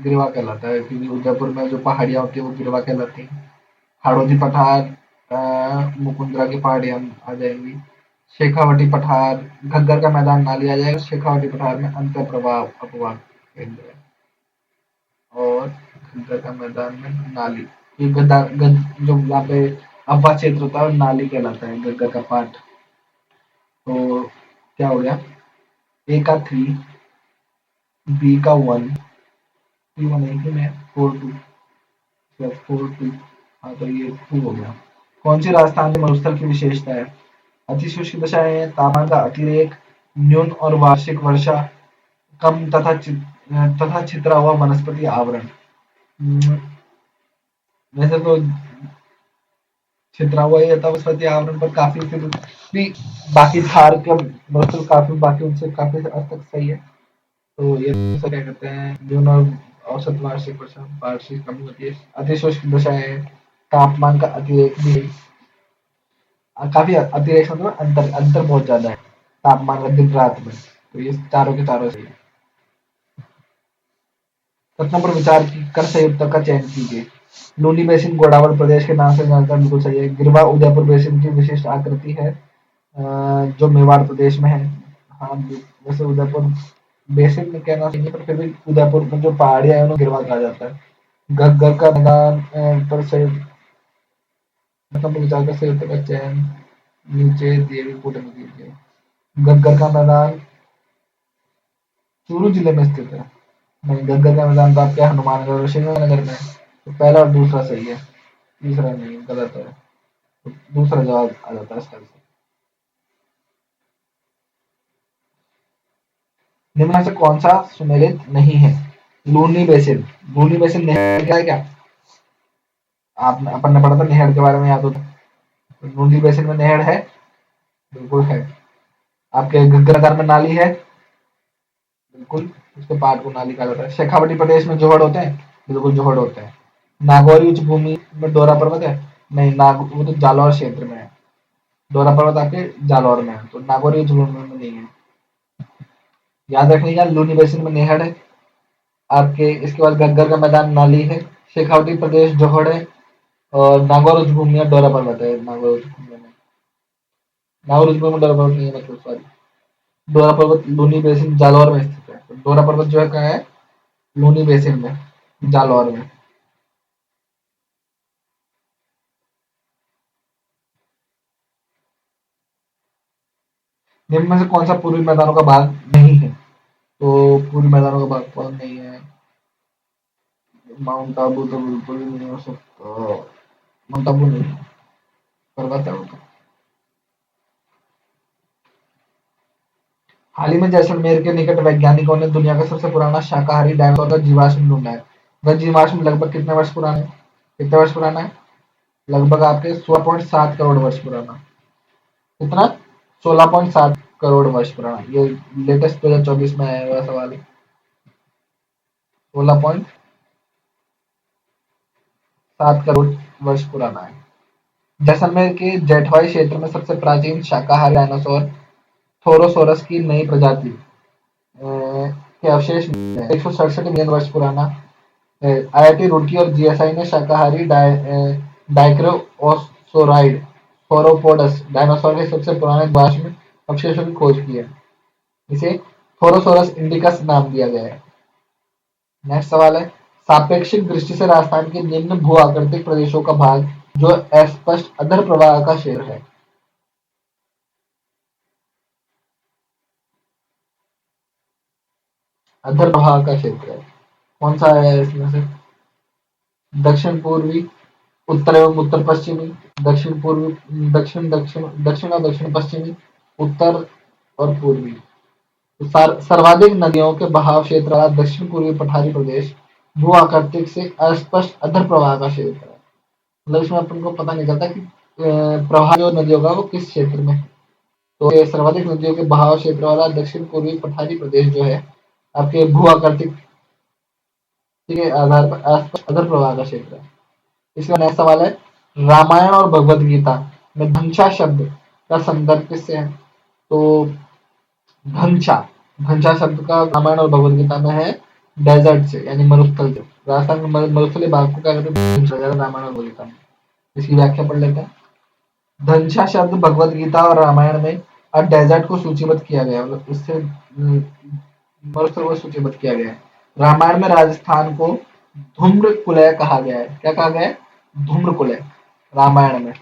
गिरवा कहलाता है, क्योंकि उदयपुर में जो पहाड़ियाँ होती है वो गिरवा कहलाती है। हाड़ौती पठार, मुकुंदरा की पहाड़ियाँ आ जाएंगी। शेखावटी पठार, घग्गर का मैदान नाली आ जाएगा। शेखावटी पठार में अंतर प्रवाह अपवाह केंद्र है। और घग्गर का मैदान में नाली, ये जो यहाँ पे अपवाह क्षेत्र होता है वो नाली कहलाता है, घग्गर का पाठ। तो क्या हो गया? ए का 3, बी का 1, सी 1 एक ही में 4 2 4 2। हाँ तो ये 2 हो गया। कौन सी राजस्थान के मरुस्थल की विशेषता है? अतिशुष्क दशाएं हैं, तापमान का अतिरेक, न्यून और वार्षिक वर्षा, कम तथा छितरा हुआ वनस्पति आवरण। वैसे तो छितरा हुआ ही रहता है वनस्पति आवरण, पर काफी फिर भी बाकी थार के मरुस्थल काफी बाकी उनसे काफी हद तक सही है। तो ये तो क्या कहते हैं, न्यून और औसत वार्षिक वर्षा, वार्षिक कमी होती है। अतिशुष्क दशाएं, तापमान का अतिरेक भी काफी अतिरेक, मतलब अंतर अंतर बहुत ज्यादा है तापमान का दिन रात में। तो ये चारों के चारों सही है। कथनों पर विचार कर सही उत्तर का चयन कीजिए। लूनी बेसिन गोदावरी प्रदेश के नाम से जानकर बिल्कुल सही है। गिरवा उदयपुर बेसिन की विशिष्ट आकृति है, जो मेवाड़ प्रदेश में है। हाँ, वैसे उदयपुर बेसिन में कहना सही है, पर फिर भी उदयपुर में जो पहाड़ियां है उन्हें गिरवा कहा जाता है। घग्गर का मैदान पर से कथनों पर विचार कर सही उत्तर का चयन नीचे दिए गए कोटे में कीजिए। घग्गर का मैदान चूरू जिले में स्थित है। नहीं, गदर का मैदान तो आपके हनुमानगढ़ और श्रीगंगानगर में है। तो पहला और दूसरा सही है, तीसरा नहीं, गलत है। तो दूसरा जवाब आ जाता है इसका आंसर। निम्न में से कौन सा सुमेलित नहीं है? लूनी बेसिन। लूनी बेसिन नहर क्या है क्या? आप अपन ने पढ़ा था नहर के बारे में, याद होता है। तो लूनी बेसिन में नहर है, बिल्कुल है। आपके घग्गर में नाली है, बिल्कुल, उसके पाठ को नाली कहा जाता है। शेखावटी प्रदेश में जोहड़ होते हैं, बिल्कुल जोहड़ होते हैं। नागौरी उच्च भूमि में डोरा पर्वत है, नहीं, वो तो जालौर क्षेत्र में है। डोरा पर्वत आपके जालौर में है, तो नागौरी उच्च भूमि में नहीं है। याद रखिएगा, लूनी बेसिन में नेहड़ है आपके। इसके बाद गग्गर का मैदान नाली है। शेखावटी प्रदेश जोहड़ है। और नागौर उच्च भूमि में डोरा पर्वत है। नागौर उच्च भूमि में, नागौर उच्च भूमि में डोरा पर्वत नहीं है, मतलब सॉरी। डोरा पर्वत लूनी बेसिन जालौर में स्थित है। तो डोरा पर्वत जो है कहाँ है? लूनी बेसिन में, जालौर में। निम्न में से कौन सा पूर्वी मैदानों का भाग नहीं है? तो पूर्वी मैदानों का भाग कौन नहीं है? माउंट आबू तो बिल्कुल ही नहीं हो सकता। माउंट आबू नहीं है, पर्वत है वो तो। हाल ही में जैसलमेर के निकट वैज्ञानिकों ने दुनिया का सबसे पुराना शाकाहारी डायनासोर का जीवाश्म ढूंढा है। वह जीवाश्म लगभग कितने वर्ष पुराना है? कितने वर्ष पुराना है? लगभग आपके 16.7 करोड़ वर्ष पुराना। कितना? 16.7 करोड़ वर्ष पुराना। ये लेटेस्ट 2024 में आया हुआ सवाल है। 16.7 करोड़ वर्ष पुराना है। जैसलमेर के जेठवाई क्षेत्र में सबसे प्राचीन शाकाहारी डायनासोर थोरोसोरस की नई प्रजाति के अवशेष मिले हैं। 167 मिलियन वर्ष पुराना। आईआईटी रुड़की और जीएसआई ने शाकाहारी डाइक्रोओसोराइड थोरोपोडस डायनासोर के सबसे पुराने जीवाश्म अवशेषों की खोज की है। इसे थोरोसोरस इंडिकस नाम दिया गया है। नेक्स्ट सवाल है, सापेक्षिक दृष्टि से राजस्थान के निम्न भू आकृतिक प्रदेशों का भाग जो अस्पष्ट अधर प्रवाह का क्षेत्र है। अधर प्रवाह का क्षेत्र है, कौन सा है इसमें से? दक्षिण पूर्वी, उत्तर एवं उत्तर पश्चिमी, दक्षिण पूर्वी, दक्षिण दक्षिण दक्षिण और दक्षिण पश्चिमी, उत्तर और पूर्वी। तो सर्वाधिक नदियों के बहाव क्षेत्र वाला दक्षिण पूर्वी पठारी प्रदेश भू आकृतिक से अस्पष्ट अधर प्रवाह का क्षेत्र है। मतलब इसमें अपन को पता नहीं चलता कि प्रवाह जो नदियों का वो किस क्षेत्र में है। तो ये सर्वाधिक नदियों के बहाव क्षेत्र वाला दक्षिण पूर्वी पठारी प्रदेश जो है आपके भू आकृतिक के आधार पर अस्पष्ट अधर प्रवाह का क्षेत्र है। इसका नेक्स्ट सवाल है, रामायण और भगवत गीता में धंसा शब्द का संदर्भ किससे है? तो धंसा, धंसा शब्द का रामायण और भगवत गीता में है डेजर्ट से, यानी मरुस्थल से। राजस्थान के मरुस्थलीय भाग को क्या कहते हैं? धंसा, रामायण और भगवत गीता में। इसकी व्याख्या पढ़ लेते हैं। धंसा शब्द भगवत गीता और रामायण में और डेजर्ट को सूचीबद्ध किया गया, मतलब इससे मरुस्थल को सूचीबद्ध किया गया है। रामायण में राजस्थान को धूम्रकुलय कहा गया है। क्या कहा गया है? धूम्रकुलय। रामायण में,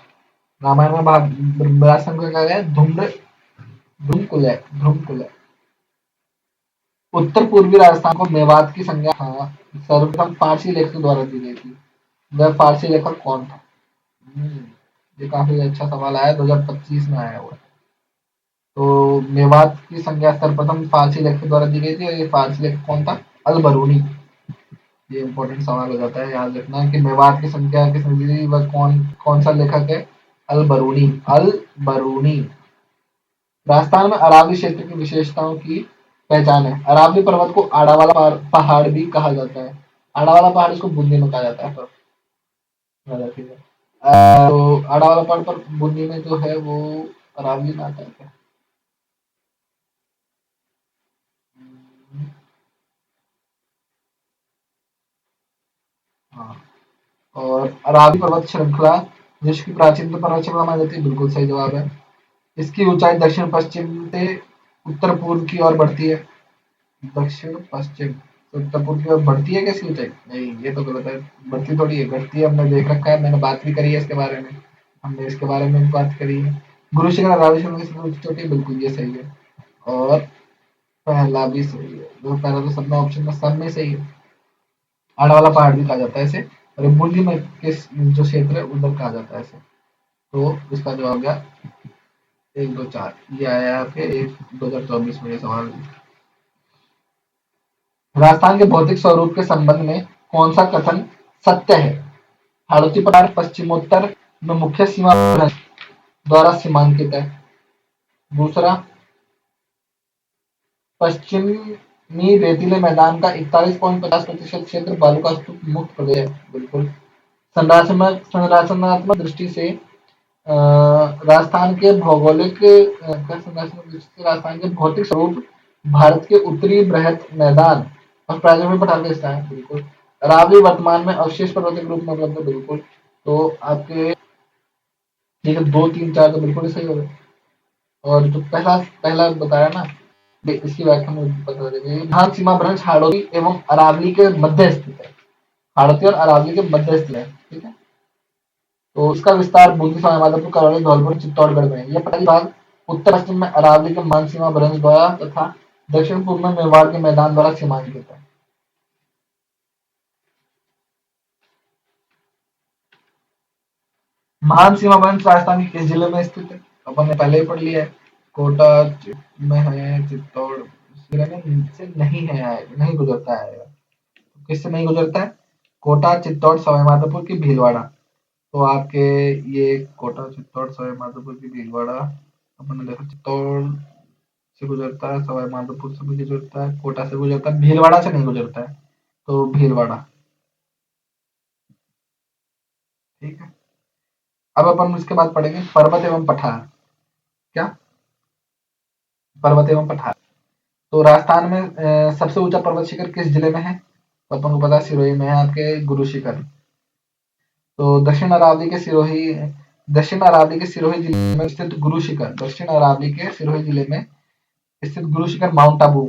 रामायण में राजस्थान को क्या कहा गया है? धूम्रकुलय, धूम्रकुलय। उत्तर पूर्वी राजस्थान को मेवात की संज्ञा हाँ सर्वप्रथम फारसी लेखक द्वारा दी गई थी। वह फारसी लेखक कौन था? हम्म, ये काफी अच्छा सवाल आया, 2025 में आया हुआ है। तो मेवात की संज्ञा सर्वप्रथम फारसी लेखक द्वारा दी गई थी, और ये फारसी लेखक कौन था? अल बरूनी। ये इम्पोर्टेंट सवाल हो जाता है, याद रखना कि मेवात की संज्ञा किसने दी थी, वह कौन कौन सा लेखक है? अल बरूनी, अल बरूनी। राजस्थान में अरावली क्षेत्र की विशेषताओं की पहचान है। अरावली पर्वत को आड़ा वाला पहाड़ भी कहा जाता है। आड़ा वाला पहाड़ इसको बूंदी में कहा जाता है। ठीक है। तो आड़ा वाला पहाड़ पर बूंदी में जो है वो अरावली में आता है क्या? हाँ। और अरावली पर्वत श्रृंखला जिसकी प्राचीनतम पर्वत श्रृंखला मानी जाती है, बिल्कुल सही जवाब है। इसकी ऊंचाई दक्षिण पश्चिम से उत्तर पूर्व की ओर बढ़ती है। दक्षिण पश्चिम से उत्तर पूर्व की ओर बढ़ती है क्या इसकी ऊंचाई? नहीं, ये तो गलत है। बढ़ती थोड़ी है, घटती है। हमने देख रखा है, मैंने बात भी करी है इसके बारे में। हमने इसके बारे में भी बात करी है। गुरु शिखर अरावली श्रृंखला की सबसे ऊंची चोटी है, बिल्कुल ये सही है। और पहला भी सही है, जो पहला तो सब में ऑप्शन में सब में सही है। आड़ा वाला पहाड़ भी कहा जाता है इसे, और बूंदी में किस जो क्षेत्र है उधर कहा जाता है इसे। तो इसका जवाब हो गया 1, 2, 4। ये आया आपके 2024 में ये सवाल। राजस्थान के भौतिक स्वरूप के संबंध में कौन सा कथन सत्य है? हाड़ौती पठार पश्चिमोत्तर में मुख्य सीमा द्वारा सीमांकित है। दूसरा, पश्चिमी रेतीले मैदान का 41.50% क्षेत्र बालू का स्तूप मुक्त प्रदेश है, बिल्कुल। संरचनात्मक दृष्टि से राजस्थान के भौगोलिक संरचनात्मक दृष्टि से राजस्थान के भौतिक स्वरूप भारत के उत्तरी बृहत मैदान और प्रायद्वीपीय पठार का हिस्सा है, बिल्कुल। अरावली वर्तमान में अवशेष पर्वत के रूप में उपलब्ध है, बिल्कुल। तो आपके ठीक है, 2, 3, 4 तो बिल्कुल ही सही हो गए। और जो पहला पहला बताया ना, इसकी व्याख्या मुझे बता दीजिए। महान सीमा भ्रंश हाड़ौती एवं अरावली के मध्य स्थित है। हाड़ौती और अरावली के मध्य स्थित है, ठीक है। तो इसका विस्तार बूंदी, सवाईमाधोपुर, करौली, धौलपुर, चित्तौड़गढ़ में है। यह पठारी भाग उत्तर पश्चिम में अरावली के महान सीमा भ्रंश द्वारा तथा दक्षिण पूर्व में मेवाड़ के मैदान द्वारा सीमांकित है। महान सीमा भ्रंश राजस्थान के किस जिले में स्थित है? अपन ने पहले ही पढ़ लिया है। कोटा में है, चित्तौड़ जिले में से नहीं है, नहीं गुजरता है। किससे नहीं गुजरता है? कोटा, चित्तौड़, सवाईमाधोपुर की भीलवाड़ा। तो आपके ये कोटा, चित्तौड़, सवाईमाधोपुर की भीलवाड़ा, अपन ने देखा चित्तौड़ से गुजरता है, सवाईमाधोपुर से भी गुजरता है, कोटा से गुजरता है, भीलवाड़ा से नहीं गुजरता है। तो भीलवाड़ा, ठीक है। अब अपन उसके बाद पढ़ेंगे पर्वत एवं पठार। क्या? पर्वत एवं पठार। तो राजस्थान में सबसे ऊंचा पर्वत शिखर किस जिले में है? तो अपन को पता है सिरोही में है, आपके गुरु शिखर। तो दक्षिण अरावली के सिरोही जिले में स्थित गुरु शिखर, दक्षिण अरावली के सिरोही जिले में स्थित गुरु शिखर माउंट आबू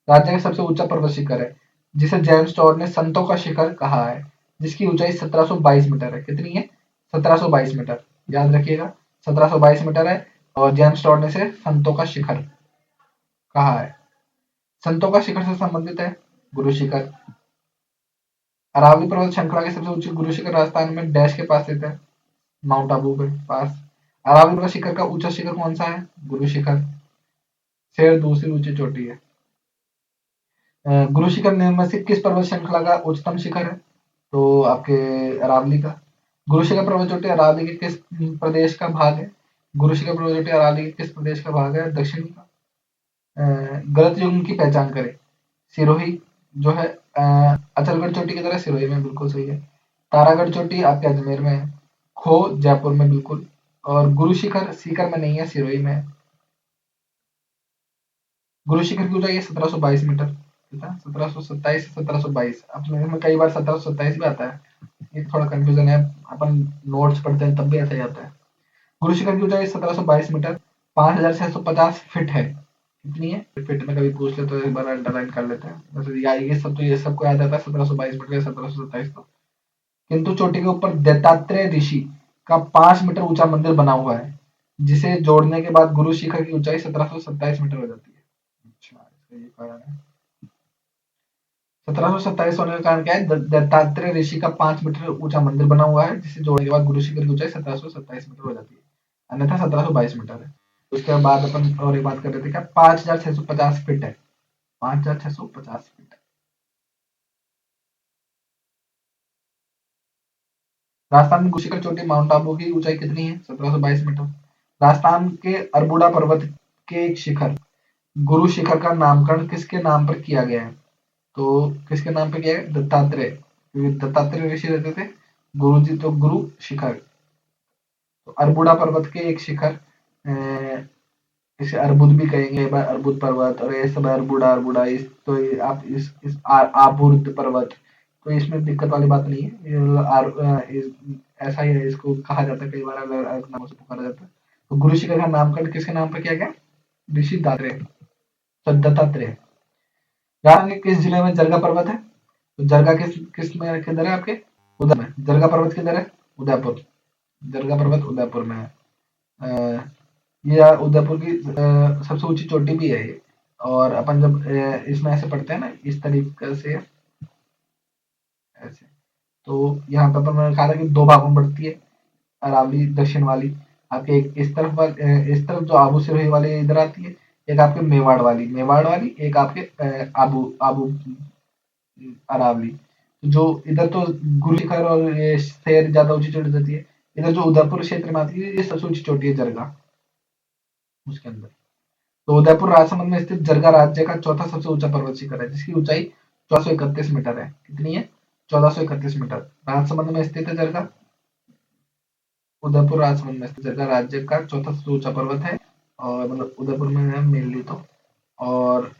राज्य का सबसे ऊंचा पर्वत शिखर है, जिसे जेम्स टॉड ने संतों का शिखर कहा है, जिसकी ऊंचाई 1722 मीटर है। कितनी है? 1722 मीटर, याद रखिएगा 1722 मीटर है। और जेम्स टॉड ने से संतों का शिखर कहा है। संतों का शिखर से संबंधित है गुरु शिखर। अरावली पर्वत श्रृंखला के सबसे ऊंचे गुरु शिखर राजस्थान में डैश के पास स्थित है, माउंट आबू के पास। अरावली पर्वत शिखर का ऊंचा शिखर कौन सा है? गुरु शिखर। शेर दूसरी ऊंची चोटी है। गुरु शिखर में से किस पर्वत श्रृंखला का उच्चतम शिखर है? तो आपके अरावली का। गुरु शिखर पर्वत चोटी अरावली के किस प्रदेश का भाग है? गुरु शिखर पर्वत चोटी अरावली के किस प्रदेश का भाग है? दक्षिण का। गलत युग्म की पहचान करें। सिरोही जो है अचलगढ़ चोटी की तरह सिरोही में बिल्कुल सही है। तारागढ़ चोटी आपके अजमेर में है। खो जयपुर में बिल्कुल। और गुरु शिखर सीकर में नहीं है, सिरोही में है। गुरु शिखर की ऊंचाई है 1722 मीटर। कितना? 1727 1722। अपने में कई बार 1727 भी आता है, ये थोड़ा कंफ्यूजन है, अपन नोट्स पढ़ते हैं तब भी ऐसा ही आता है। गुरु शिखर की ऊंचाई 1722 मीटर 5650 फीट है। कितनी है? फीट में कभी पूछ ले तो एक बार अंडरलाइन कर लेते हैं। वैसे ये सब तो ये सबको याद आता है 1722 मीटर या 1727 तो। किंतु चोटी के ऊपर दत्तात्रेय ऋषि का 5 मीटर ऊंचा मंदिर बना हुआ है, जिसे जोड़ने के बाद गुरु शिखर की ऊंचाई 1727 मीटर हो जाती है। अच्छा, इसका ये कारण है। 1727 होने का कारण क्या है? दत्तात्रेय ऋषि का 5 मीटर ऊंचा मंदिर बना हुआ है, जिसे जोड़ने के बाद गुरु शिखर की ऊंचाई 1727 मीटर हो जाती है, अन्यथा 1722 मीटर है। उसके बाद अपन और एक बात कर रहे थे क्या? 5650 फीट है। 5650 फीट। राजस्थान में गुरु शिखर चोटी माउंट आबू की ऊंचाई कितनी है? 1722 मीटर। राजस्थान के अरबुड़ा पर्वत के एक शिखर गुरु शिखर का नामकरण किसके नाम पर किया गया है? तो किसके नाम पे किया है? दत्तात्रेय, क्योंकि दत्तात्रेय ऋषि रहते थे। गुरु जी तो गुरु शिखर, तो अरबुड़ा पर्वत के एक शिखर, इसे अर्बुद भी कहेंगे, अर्बुद पर्वत, और ये सब अरबुड़ा अरबुड़ा इस तो ये आप इस आबुर्द पर्वत, तो इसमें दिक्कत वाली बात नहीं है। ऐसा ही है, इसको कहा जाता है, कई बार अलग अलग नामों से पुकारा जाता है। तो गुरु शिखर का नामकरण किसके नाम पर किया गया? ऋषि दात्रेय, तो दत्तात्रेय। राजस्थान के किस जिले में जरगा पर्वत है? तो जरगा किस में किधर है आपके? उधर में। जरगा पर्वत किधर है? उदयपुर। जरगा पर्वत उदयपुर में है। ये उदयपुर की सबसे ऊंची चोटी भी है ये। और अपन जब इसमें ऐसे पढ़ते हैं ना, इस तरीके से ऐसे, तो यहाँ पे अपन मैंने कहा था कि दो भागों में बढ़ती है, अरावली दक्षिण वाली। आपके एक इस तरफ जो आबू सिरोही वाली इधर आती है, एक आपके मेवाड़ वाली, एक आपके आबू आबू अरावली। तो जो इधर तो गुरु शिखर और ये शेर ज्यादा ऊंची चोटी जाती है। इधर जो उदयपुर क्षेत्र में आती है, ये सबसे ऊंची चोटी है जरगा, उसके अंदर। तो उदयपुर राजसमंद में स्थित जरगा राज्य का चौथा सबसे ऊंचा पर्वत शिखर है, जिसकी ऊंचाई 1431 मीटर है। कितनी है? 1431 मीटर। राजसमंद में स्थित है जरगा। उदयपुर राजसमंद में स्थित जरगा राज्य का चौथा सबसे ऊंचा पर्वत है, और मतलब उदयपुर में है मेनली तो। और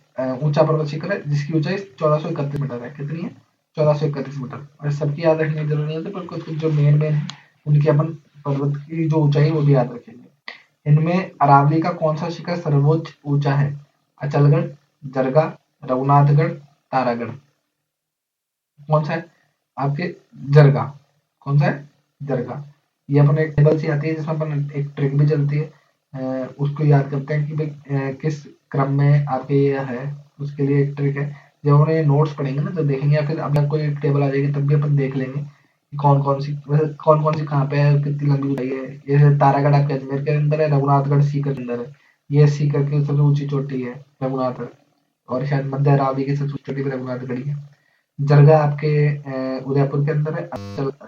ऊंचा पर्वत शिखर है जिसकी ऊंचाई 1431 मीटर है। कितनी है? 1431 मीटर। और सबकी याद रखने की जरूरत नहीं है, पर कुछ कुछ जो मेन है उनकी अपन पर्वत की जो ऊंचाई है वो भी याद रखेंगे। इनमें अरावली का कौन सा शिखर सर्वोच्च ऊंचा है? अचलगढ़, जरगा, रघुनाथगढ़, तारागढ़। कौन सा है? आपके जरगा। कौन सा है? जरगा। ये अपन एक टेबल सी आती है जिसमें अपन एक ट्रिक भी चलती है, उसको याद करते हैं कि भाई किस क्रम में आपके ये है, उसके लिए एक ट्रिक है। जब अपन ये नोट्स पढ़ेंगे ना तो देखेंगे, या फिर अब आपको एक टेबल आ जाएगी तब भी अपन देख लेंगे कि कौन कौन सी कहाँ पे है, कितनी लंबी ऊंचाई है। जैसे तारागढ़ आपके अजमेर के अंदर है, रघुनाथगढ़ सीकर के अंदर है। ये सीकर की सबसे ऊंची चोटी है रघुनाथगढ़, और शायद मध्य अरावली की सबसे ऊंची चोटी भी रघुनाथगढ़ ही है। जरगा आपके उदयपुर के अंदर है,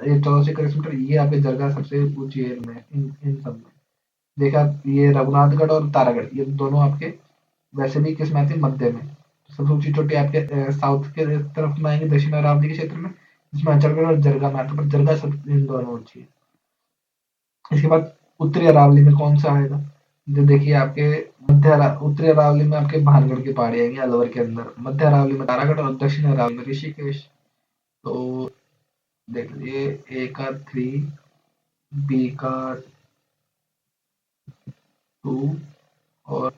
ये 1431 मीटर, ये आपके जरगा सबसे ऊंची है इनमें, इन सब में। देखा ये रघुनाथगढ़ और तारागढ़, ये दोनों आपके वैसे भी किस में आती है? मध्य में। सबसे ऊंची चोटी आपके साउथ के तरफ में आएंगे, दक्षिण अरावली के क्षेत्र में, जिसमें अचलगढ़ और जरगा में आता है, पर जरगा सब इन दोनों ऊंची है। इसके बाद उत्तरी अरावली में कौन सा आएगा? जो देखिए आपके उत्तरी अरावली में आपके भानगढ़ की पहाड़ी आएंगी अलवर के अंदर, मध्य अरावली में तारागढ़, और दक्षिण अरावली में ऋषिकेश। तो देख लीजिए, ए का 3, बी का 2, और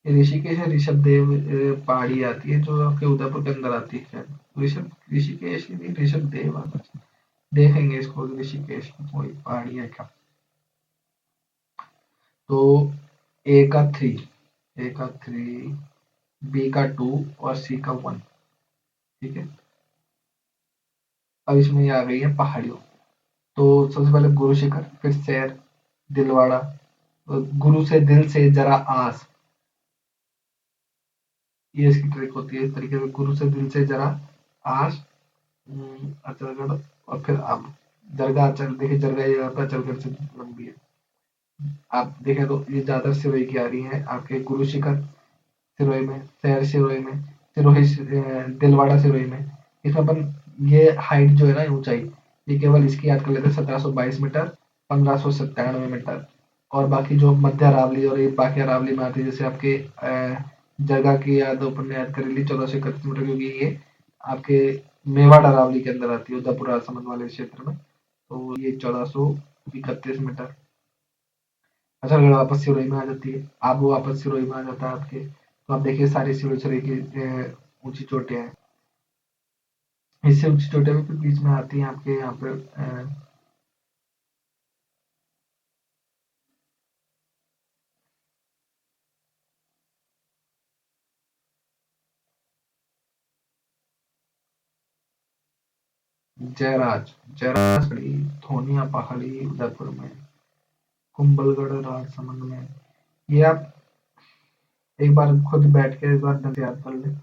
ऋषिकेश है, ऋषभ देव पहाड़ी आती है जो आपके उदयपुर के अंदर आती है शायद। ऋषभ ऋषिकेश की नहीं, ऋषभ देव आता है। देखेंगे इसको ऋषिकेश की कोई पहाड़ी है क्या। तो ए का 3, ए का 3, बी का 2 और सी का 1। ठीक है, अब इसमें ये आ गई है पहाड़ियों। तो सबसे पहले गुरु शिखर, फिर सैर, दिलवाड़ा, गुरु से दिल से जरा आस, ये इसकी ट्रिक होती है। इस तरीके से गुरु से दिल से जरा आस, अचलगढ़, और फिर अब दरगाह अचल, देखिए दरगाह ये आपका अचलगढ़ से लंबी है। आप देखें तो ये ज्यादा सिरोही की आ रही है आपके, गुरु शिखर सिरोही में, सैर सिरोही में, सिरोही दिलवाड़ा सिरोही में। इसमें अपन ये हाइट जो है ना, ऊंचाई, ये केवल इसकी याद कर लेते हैं, 1722 मीटर, 1597 मीटर। और बाकी जो मध्य अरावली और ये बाकी अरावली में आती है, जैसे आपके जगह की याद अपन ने याद करी ली 1431 मीटर, क्योंकि ये आपके मेवाड़ अरावली के अंदर आती है, उदयपुर राजसमंद वाले क्षेत्र में। तो ये 1431 मीटर। अच्छा, अगर वापस सिरोही में आ जाती है, आबू वापस सिरोही में आ जाता है आपके। तो आप देखिए सारी सिरोही सिरोही की ऊंची चोटियां हैं। इससे ऊंची चोटियां भी फिर बीच में आती हैं आपके यहाँ पे जयराज, जयराज पहाड़ी, धोनिया पहाड़ी उदयपुर में, कुंभलगढ़ राजसमंद में। ये आप एक बार खुद बैठ के एक बार ढंग से याद कर ले।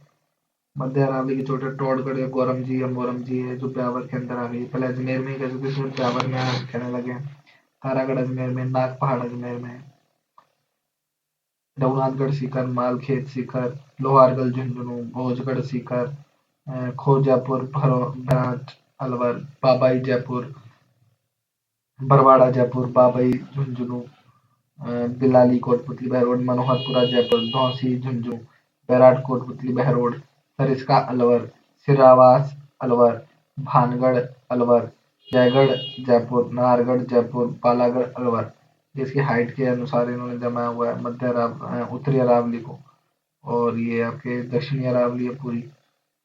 मध्य अरावली की चोटियां टोडगढ़ है, गोरमजी है, मोरमजी है, जो ब्यावर के अंदर आ गई। पहले अजमेर में ही कहते थे, फिर ब्यावर में कहने लगे। तारागढ़ अजमेर में, नाग पहाड़ अजमेर में, रघुनाथगढ़ सीकर, मालखेत सीकर, लोहारगढ़ झुंझुनू, भोजगढ़ सीकर, खोजापुर, भरत अलवर, बाबाई जयपुर, बरवाड़ा जयपुर, बाबई झुंझुनू, बिलाली कोटपुतली बहरोड, मनोहरपुरा जयपुर, धौसी झुंझुनू, बैराट कोटपुतली बहरोड, सरिस्का अलवर, सिरावास अलवर, भानगढ़ अलवर, जयगढ़ जयपुर, नाहरगढ़ जयपुर, बालागढ़ अलवर। ये इसकी हाइट के अनुसार इन्होंने जमाया हुआ है उत्तरी अरावली को। और ये आपके दक्षिणी अरावली है पूरी।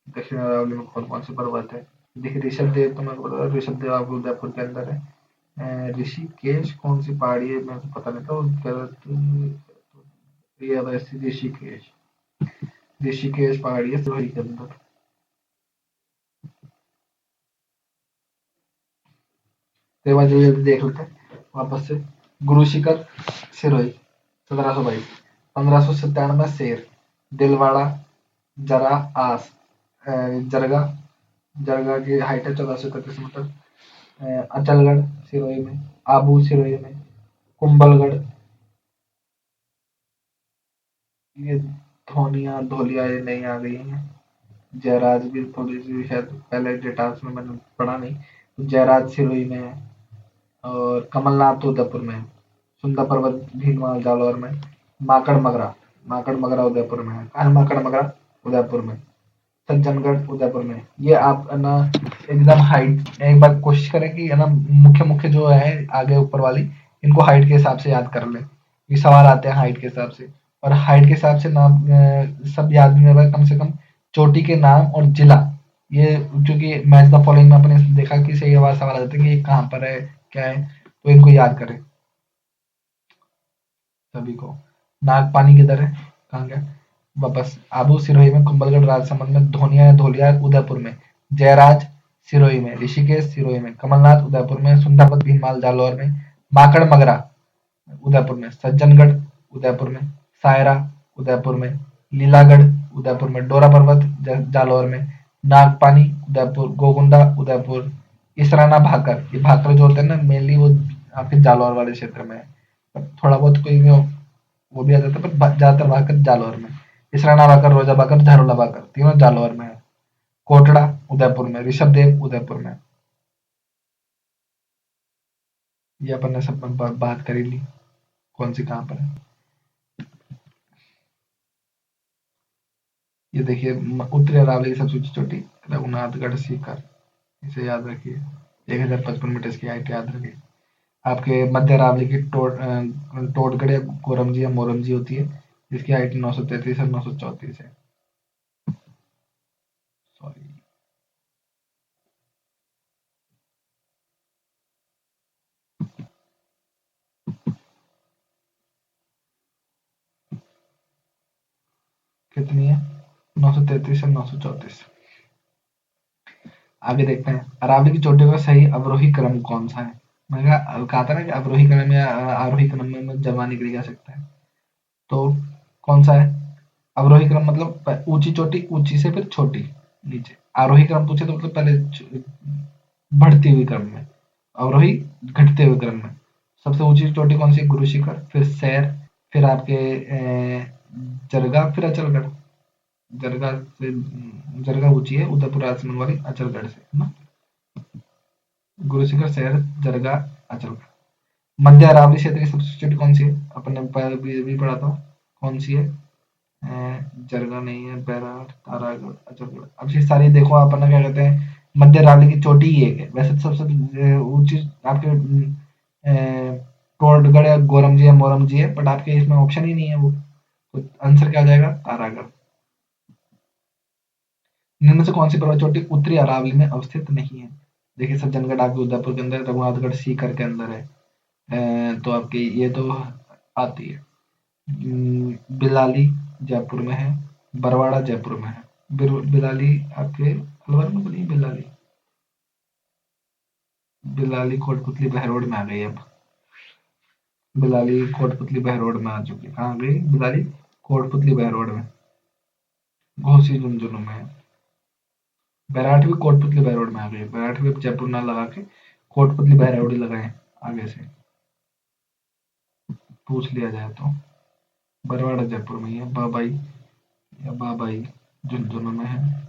दक्षिण अरावली में कौन कौन से पर्वत है। देखिए ऋषभ देव, तो मैं बोल रहा ऋषभ देव आपको उदयपुर के अंदर है। ऋषिकेश कौन सी पहाड़ी है मेरे को पता नहीं था, ये वैसे ऋषिकेश, ऋषिकेश पहाड़ी है सिरोही के अंदर। तो बाद जो ये देख लेते हैं वापस से। गुरु शिखर सिरोही 1722, 1597 शेर, दिलवाड़ा, जरा आस, जरगा, जरगा की हाइट है 1431 मीटर, अचलगढ़ सिरोही में, आबू सिरोही में, कुंभलगढ़, ये धोनिया धोलिया ये नहीं आ गई है। जयराज भी थोड़ी सी शायद पहले डेटास में मैंने पढ़ा नहीं, तो जयराज सिरोही में है। और कमलनाथ उदयपुर में है। सुंदर पर्वत भीनमाल जालौर में। माकड़ मगरा, माकड़ मगरा उदयपुर में है। कहाँ है माकड़ मगरा? उदयपुर में। सज्जनगढ़ उदयपुर में। ये आप है ना एकदम हाइट, एक बार कोशिश करें कि है ना मुख्य मुख्य जो है आगे ऊपर वाली, इनको हाइट के हिसाब से याद कर लें। ये सवाल आते हैं हाइट के हिसाब से, और हाइट के हिसाब से नाम सब याद नहीं रहा, कम से कम चोटी के नाम और जिला। ये क्योंकि मैच द फॉलोइंग में अपने देखा कि सही बार सवाल आ जाते हैं कि ये कहाँ पर है, क्या है, तो इनको याद करें सभी को। नागपानी किधर है, कहाँ गया? वापस आबू सिरोही में, कुंभलगढ़ राजसमंद में, धोनिया धोलिया उदयपुर में, जयराज सिरोही में, ऋषिकेश सिरोही में, कमलनाथ उदयपुर में, सुंदरबन भीनमाल जालौर में, माकड़ मगरा उदयपुर में, सज्जनगढ़ उदयपुर में, सायरा उदयपुर में, लीलागढ़ उदयपुर में, डोरा पर्वत जालौर में, नागपानी उदयपुर, गोगुंडा उदयपुर, इसराना भाकर, ये भाकर जो होते हैं ना मेनली वो आपके जालौर वाले क्षेत्र में है। थोड़ा बहुत कोई वो भी आ जाता है, पर ज्यादातर भाकर जालौर में। इसराना भाकर, रोजा भाकर, झारोला भाकर, तीनों जालौर में है। कोटड़ा उदयपुर में, ऋषभ देव उदयपुर में। ये अपन ने सब बात करी ली, कौन सी कहाँ पर है। ये देखिए उत्तरी अरावली की सबसे ऊंची चोटी रघुनाथगढ़ सीकर, इसे याद रखिए। 1055 मीटर की हाइट याद रखिए। आपके मध्य अरावली की टोडगढ़ या कोरमजी या मोरमजी होती है, जिसकी हाइट 933 और 934 है। सॉरी। कितनी है? 933 और 934। आगे देखते हैं, अरावली की चोटियों का सही अवरोही क्रम कौन सा है? मैंने कहा था ना कि अवरोही क्रम या आरोही क्रम में जमा निकल जा सकता है। तो कौन सा है? अवरोही क्रम मतलब ऊंची चोटी, ऊंची से फिर छोटी नीचे। आरोही क्रम पूछे तो मतलब पहले बढ़ती हुई क्रम में, अवरोही घटते हुए क्रम में। सबसे ऊंची चोटी कौन सी? गुरु शिखर, फिर सैर, फिर आपके जरगा, फिर अचलगढ़। जरगा से, जरगा ऊंची है उदयपुर राजमहल वाली अचलगढ़ से, है ना। गुरु शिखर, सैर, जरगा, अचलगढ़। मध्य अरावली क्षेत्र की सबसे छोटी कौन सी है? अपन ने पहले भी पढ़ा था, कौन सी है? जरगा नहीं है, बैराट, तारागढ़, अचलगढ़। अब ये सारी देखो, अपन ने क्या कहते हैं, मध्य अरावली की चोटी ही एक है वैसे तो। सबसे ऊंची आपके टोडगढ़ या गोरमजी या मोरमजी है, बट आपके इसमें ऑप्शन ही नहीं है वो। तो आंसर क्या आ जाएगा? तारागढ़। निम्न से कौन सी पर्वत चोटी उत्तरी अरावली में अवस्थित नहीं है? देखिए, सज्जनगढ़ आपके उदयपुर के अंदर, रघुनाथगढ़ सीकर के अंदर है। तो आपकी ये तो आती है। बिलाली जयपुर में है, बरवाड़ा जयपुर में है। बिलाली आपके अलवर में बनी बिलाली। बिलाली कोटपुतली बहरोड में आ गई अब। बिलाली कोटपुतली बहरोड में आ चुकी है। कहाँ आ गई बिलाली? कोटपुतली बहरोड में, घोसी झुंझुनू में है। बैराठ भी कोटपुतली बहरोड में आ गई। बैराठ भी अब जयपुर ना लगा के कोटपुतली बहरोड ही लगाए आगे से, पूछ लिया जाए तो। बरवाड़ा जयपुर में ही है। बाबाई या बाबाई झुंझुनू में है।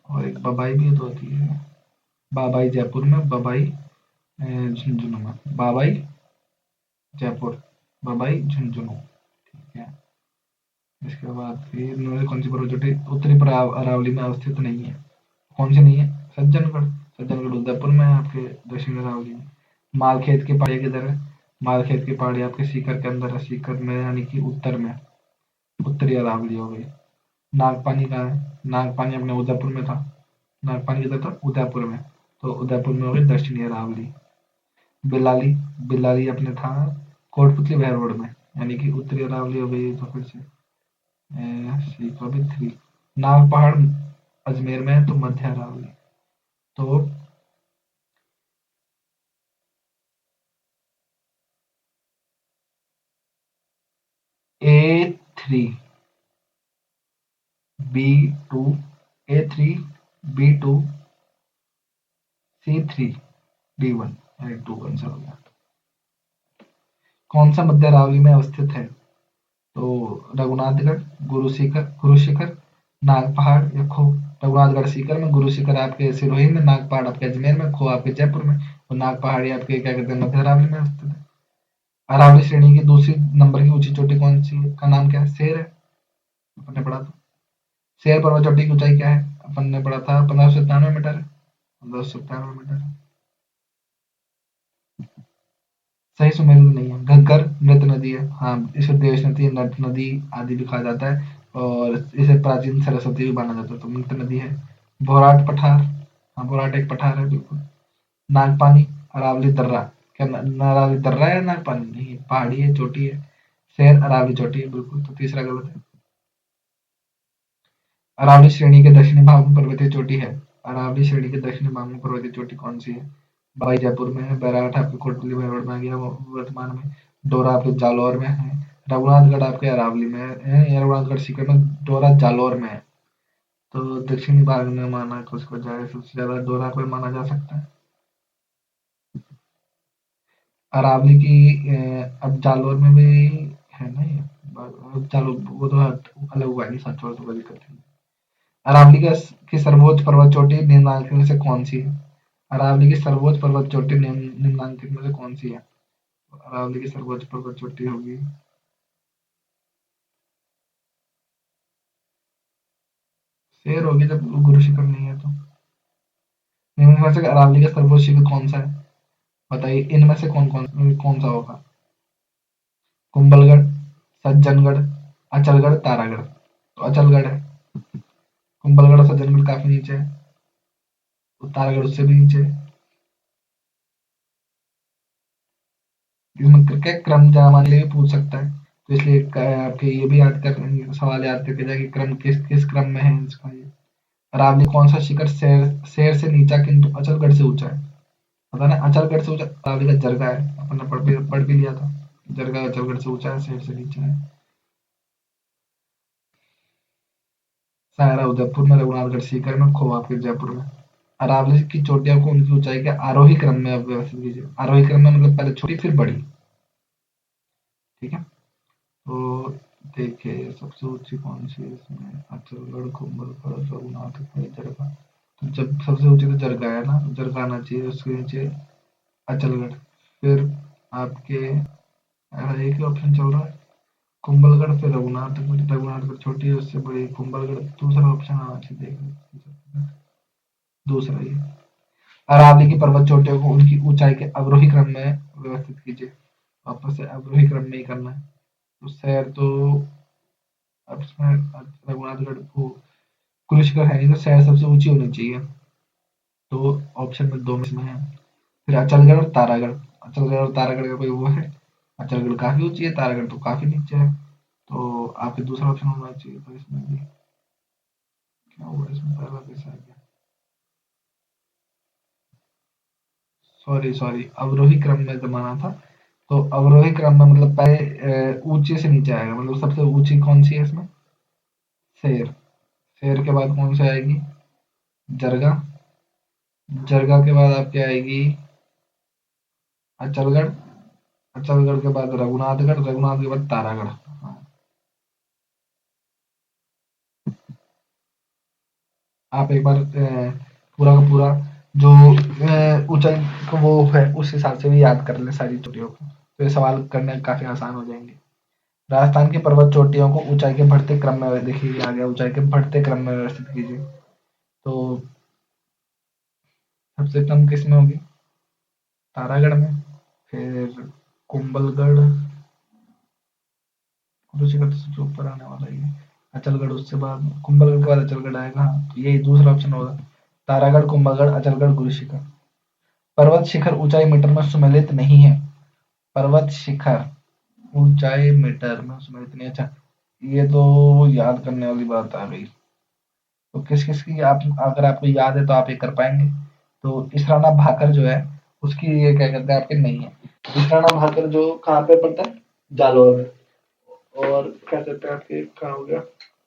और एक बबाई भी तो होती है। बाबाई जयपुर में, बबाई झुंझुनू में। बाबाई जयपुर, बबाई झुंझुनू। ठीक है। इसके बाद फिर इनमें कौन सी पर्वत चोटी उत्तरी अरावली में अवस्थित नहीं है? कौन सी नहीं है? सज्जनगढ़। सज्जनगढ़ उदयपुर में है आपके, दक्षिण अरावली में। मालखेत की पहाड़ी किधर है? मालखेत की पहाड़ी आपके सीकर के अंदर है। सीकर में यानी कि उत्तर में, उत्तरी अरावली हो गई। नागपानी कहाँ है? नागपानी अपने उदयपुर में था। नागपानी किधर था? उदयपुर में। तो उदयपुर में हो गई दक्षिणी अरावली। बिलाली, बिलाली अपने था कोटपुतली बहरोड में, यानी कि उत्तरी अरावली हो गई। तो फिर से सीखो भी थ्री। नाग पहाड़ अजमेर में है, तो मध्य अरावली। तो A3, B2, A3, B2, C3, D1, यानी 2 आंसर हो गया। कौन सा मध्य अरावली में अवस्थित है? तो रघुनाथगढ़, गुरु शिखर, नाग पहाड़ या खो। रघुनाथगढ़ सीकर में, गुरु शिखर आपके सिरोही में, नाग पहाड़ आपके अजमेर में, खो आपके जयपुर में, और नाग पहाड़ी आपके क्या कहते हैं, मध्य अरावली में अवस्थित है। अरावली श्रेणी की दूसरी नंबर की ऊंची चोटी कौन सी है? का नाम क्या है? शेर है, अपन ने पढ़ा था। शेर पर्वत चोटी की ऊंचाई क्या है? अपन ने पढ़ा था 1597 मीटर है। 1597 मीटर। सही सुमेरु नहीं है। घग्गर मृत नदी है, हाँ। इसे देश नदी, नट नदी आदि भी कहा जाता है, और इसे प्राचीन सरस्वती भी माना जाता है, तो मृत नदी है। भोराट पठार, हाँ भोराट एक पठार है बिल्कुल। नागपानी, अरावली दर्रा। क्या अरावली दर्रा है? नागपानी नहीं, पहाड़ी है, चोटी है। शेर अरावली चोटी है बिल्कुल, तो तीसरा गलत है। अरावली श्रेणी के दक्षिणी भाग में पर्वतीय चोटी है। अरावली श्रेणी के दक्षिणी भाग में पर्वतीय चोटी कौन सी है? बाई जयपुर में है। बैराठ आपके कोटपुतली बहरोड में आ गया वर्तमान में। डोरा आपके जालौर में है। रघुनाथगढ़ आपके अरावली में है। रघुनाथगढ़ सीकर में, डोरा जालौर में है। तो दक्षिणी भाग में माना कि उसको जाए, सबसे ज्यादा डोरा को माना जा सकता है। अरावली की अब जालौर में भी है ना ये। अब चलो वो तो अलग हुआ नहीं, सच और तो बड़ी करते हैं। अरावली का की सर्वोच्च पर्वत चोटी निम्नलिखित में से कौन सी है? अरावली की सर्वोच्च पर्वत चोटी निम्नलिखित में से कौन सी है? अरावली की सर्वोच्च पर्वत चोटी होगी, शेर होगी, जब गुरु शिखर नहीं है तो। निम्न में से अरावली का सर्वोच्च शिखर कौन सा है? बताइए, इनमें से कौन सा होगा? कुंभलगढ़, सज्जनगढ़, अचलगढ़, तारागढ़। तो अचलगढ़ है। कुंभलगढ़ और सज्जनगढ़ काफी नीचे है, तो तारागढ़ उससे भी नीचे है। इसमें क्रिकेट क्रम जमाने के लिए भी पूछ सकता है, तो इसलिए आपके ये भी याद कर, सवाल याद करके जाए कि क्रम किस किस क्रम में है इसका ये। अरावली कौन सा शिखर शेर शेर से नीचा किंतु अचलगढ़ से ऊंचा है? पता ना, अचलगढ़ से ऊंचा अरावली का जरगा है, अपन ने पढ़ भी लिया था। जरगा अचलगढ़ से ऊंचा है, शेर से नीचा है। सायरा उदयपुर में, रघुनाथगढ़ सीकर में, खोवा आपके जयपुर में। अरावली की चोटियों को उनकी ऊंचाई के आरोही क्रम में व्यवस्थित कीजिए। आरोही क्रम में मतलब पहले छोटी फिर बड़ी। ठीक है, तो देखिए सबसे ऊंची कौन सी है इसमें? अचलगढ़, कुंभलगढ़, रघुनाथगढ़, जरगा। तो जब सबसे ऊंची तो जरगा है ना, तो जरगा आना चाहिए, उसके नीचे अचलगढ़। फिर आपके एक ही ऑप्शन चल रहा है, कुंभलगढ़, फिर रघुनाथगढ़। रघुनाथगढ़ छोटी है, उससे बड़ी कुंभलगढ़। दूसरा ऑप्शन आना चाहिए, देखिए दूसरा ही। अरावली की पर्वत चोटियों को उनकी ऊंचाई के अवरोही क्रम में व्यवस्थित कीजिए। वापस से अवरोही क्रम में ही करना है। तो शहर तो अब इसमें रघुनाथगढ़ को कुरुक्षेत्र है नहीं, तो शहर सबसे ऊंची होनी चाहिए। तो ऑप्शन में दो में इसमें है। फिर अचलगढ़ और तारागढ़। अचलगढ़ और तारागढ़ का कोई वो है? अचलगढ़ काफी ऊंची है, तारागढ़ तो काफी नीचे है। तो आपके दूसरा ऑप्शन होना चाहिए। तो इसमें भी क्या हुआ, इसमें पहला कैसा आ गया? सॉरी सॉरी, अवरोही क्रम में जमाना था। तो अवरोही क्रम में मतलब पहले ऊंचे से नीचे आएगा, मतलब सबसे ऊंची कौन सी है इसमें? शेर। शेर के बाद कौन सी आएगी? जरगा। जरगा के बाद आपकी आएगी अचलगढ़। अचलगढ़ के बाद रघुनाथगढ़। रघुनाथ के बाद तारागढ़। हाँ, आप एक बार पूरा का पूरा जो ऊंचाई का वो है उस हिसाब से भी याद कर लें सारी चोटियों को, तो ये सवाल करने काफी आसान हो जाएंगे। राजस्थान की पर्वत चोटियों को ऊंचाई के बढ़ते क्रम में, देखिए ये आ गया, ऊंचाई के बढ़ते क्रम में व्यवस्थित कीजिए। तो सबसे कम किसमें होगी? तारागढ़ में। फिर कुंभलगढ़, कुरुक्षेत्र तो सबसे ऊपर आने वाला ही है। अचलगढ़ उससे बाद, कुंभलगढ़ के बाद अचलगढ़ आएगा। हाँ, तो यही दूसरा ऑप्शन होगा। तारागढ़, कुंभलगढ़, अचलगढ़, गुरुशिखर। पर्वत शिखर ऊंचाई मीटर में सुमेलित नहीं है। पर्वत शिखर ऊंचाई मीटर में सुमेलित नहीं। अच्छा, ये तो याद करने वाली बात आ गई। तो किस किस की आप, अगर आपको याद है तो आप ये कर पाएंगे। तो इसराना भाकर जो है उसकी ये क्या कहते हैं आपके नहीं है। इसराना भाकर जो कहाँ पे पड़ता है? जालौर में। और क्या कहते हैं आपके, कहाँ हो गया?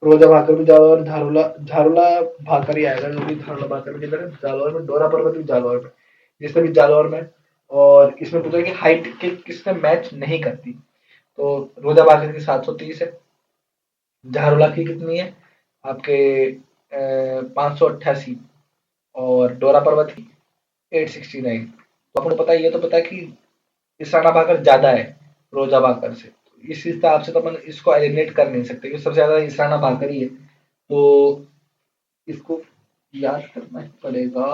रोजा भाकर भी जालौर, झारुला झारुला भाकर ही आएगा, जो कि झारुला भाकर की तरह जालौर में। डोरा पर्वत भी जालौर में, ये सभी जालौर में। और इसमें पूछा कि हाइट के किससे मैच नहीं करती। तो रोजा भाकर की 730 है। झारुला की कितनी है आपके? 588। और डोरा पर्वत की 869। तो आपको पता है, ये तो पता है कि इसराना भाकर ज्यादा है रोजा भाकर से। तो इस हिसाब से तो अपन इसको एलिमिनेट कर नहीं सकते, क्योंकि सबसे ज्यादा इसराना भाकर ही है। तो इसको याद करना ही पड़ेगा।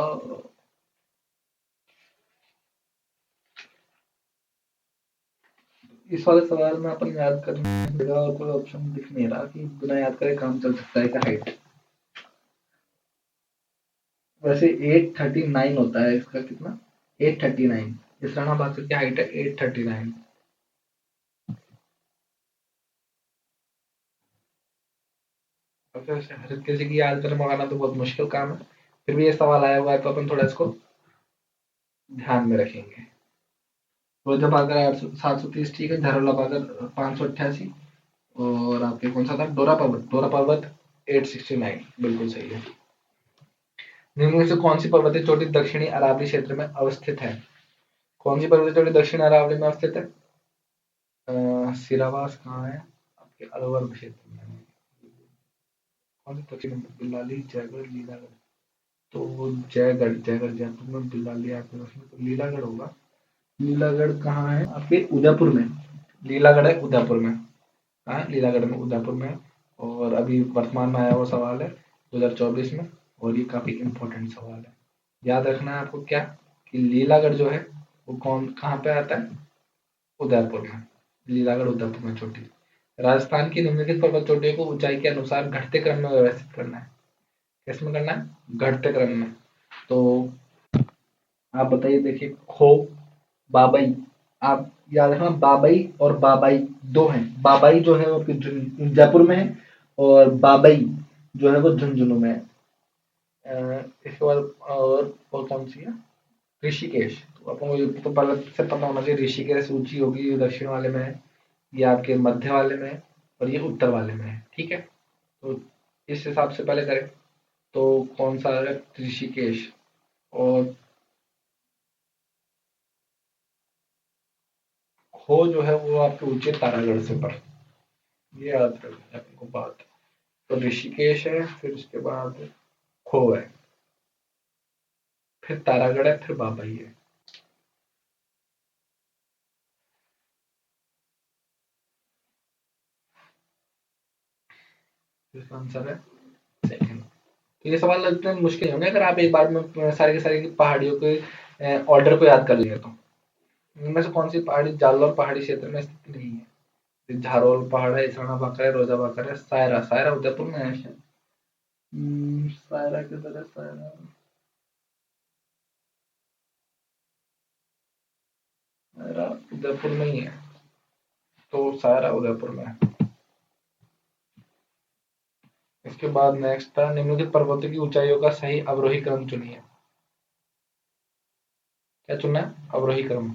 इस वाले सवाल में अपन याद करना पड़ेगा, और कोई ऑप्शन दिख नहीं रहा कि बिना याद करे काम चल सकता है क्या? हाइट वैसे 839 होता है इसका, कितना? 839। इसराना भाकर की हाइट है 839। अब वैसे हर किसी की याद कर मंगाना तो बहुत मुश्किल काम है। फिर भी ये सवाल आया हुआ है, तो अपन थोड़ा इसको ध्यान में रखेंगे। रोजा पाकर 730 ठीक है। झारोला पाकर 588। और आपके कौन सा था? डोरा पर्वत। डोरा पर्वत 869 बिल्कुल सही है। निम्न में से कौन सी पर्वतीय चोटी दक्षिणी अरावली क्षेत्र में अवस्थित है? कौन सी पर्वतीय चोटी दक्षिण अरावली में अवस्थित है? सिरावास कहाँ है आपके? अलवर क्षेत्र में। कौन सी दक्षिण में? बिलाली, जयगढ़, लीलागढ़। तो जयगढ़, जयगढ़ जयपुर में, बिलाली आपके उसमें, तो लीलागढ़ होगा। लीलागढ़ कहाँ है आपके? उदयपुर में। लीलागढ़ है उदयपुर में। कहाँ है? लीलागढ़ में, उदयपुर में। और अभी वर्तमान में आया हुआ सवाल है 2024 में। और ये काफी इंपॉर्टेंट सवाल है। याद रखना है आपको क्या, कि लीलागढ़ जो है वो कौन कहाँ पे आता है? उदयपुर में। लीलागढ़ उदयपुर में चोटी। राजस्थान की निम्नलिखित पर्वत चोटियों को ऊंचाई के अनुसार घटते क्रम में व्यवस्थित करना है। किसमें करना है? घटते क्रम में। तो आप बताइए, देखिए खो, बाबई, आप याद रखना, बाबई और बाबाई दो हैं। बाबाई जो है वो जयपुर में है, और बाबई जो है वो झुंझुनू में है। इसके बाद और कौन सी है, ऋषिकेश। तो अपन को ये तो पहले से पता होना चाहिए, ऋषिकेश ऊंची होगी, ये दक्षिण वाले में है, ये आपके मध्य वाले में है, और ये उत्तर वाले में है। ठीक है, तो इस हिसाब से पहले करें तो कौन सा है, ऋषिकेश। और हो जो है वो आपके ऊंचे तारागढ़ से पर, ये याद रखना है आपको बात। तो ऋषिकेश है, फिर उसके बाद खो है, फिर तारागढ़ है, फिर बाबई है। इसका आंसर है सेकंड। तो ये सवाल लगते हैं मुश्किल होंगे अगर आप एक बार में सारी की सारी पहाड़ियों के ऑर्डर को याद कर लेंगे तो। इनमें से कौन सी पहाड़ी जालौर पहाड़ी क्षेत्र में स्थित नहीं है? झारोल पहाड़ है, इसराना भाकर है, रोजा भाकर है, सायरा। सायरा उदयपुर में है शायद। सायरा किधर है, सायरा? सायरा उदयपुर में ही है, तो सायरा उदयपुर में है। इसके बाद नेक्स्ट था, निम्नलिखित पर्वतों की ऊंचाइयों का सही अवरोही क्रम चुनिए। क्या चुनना है? अवरोही क्रम।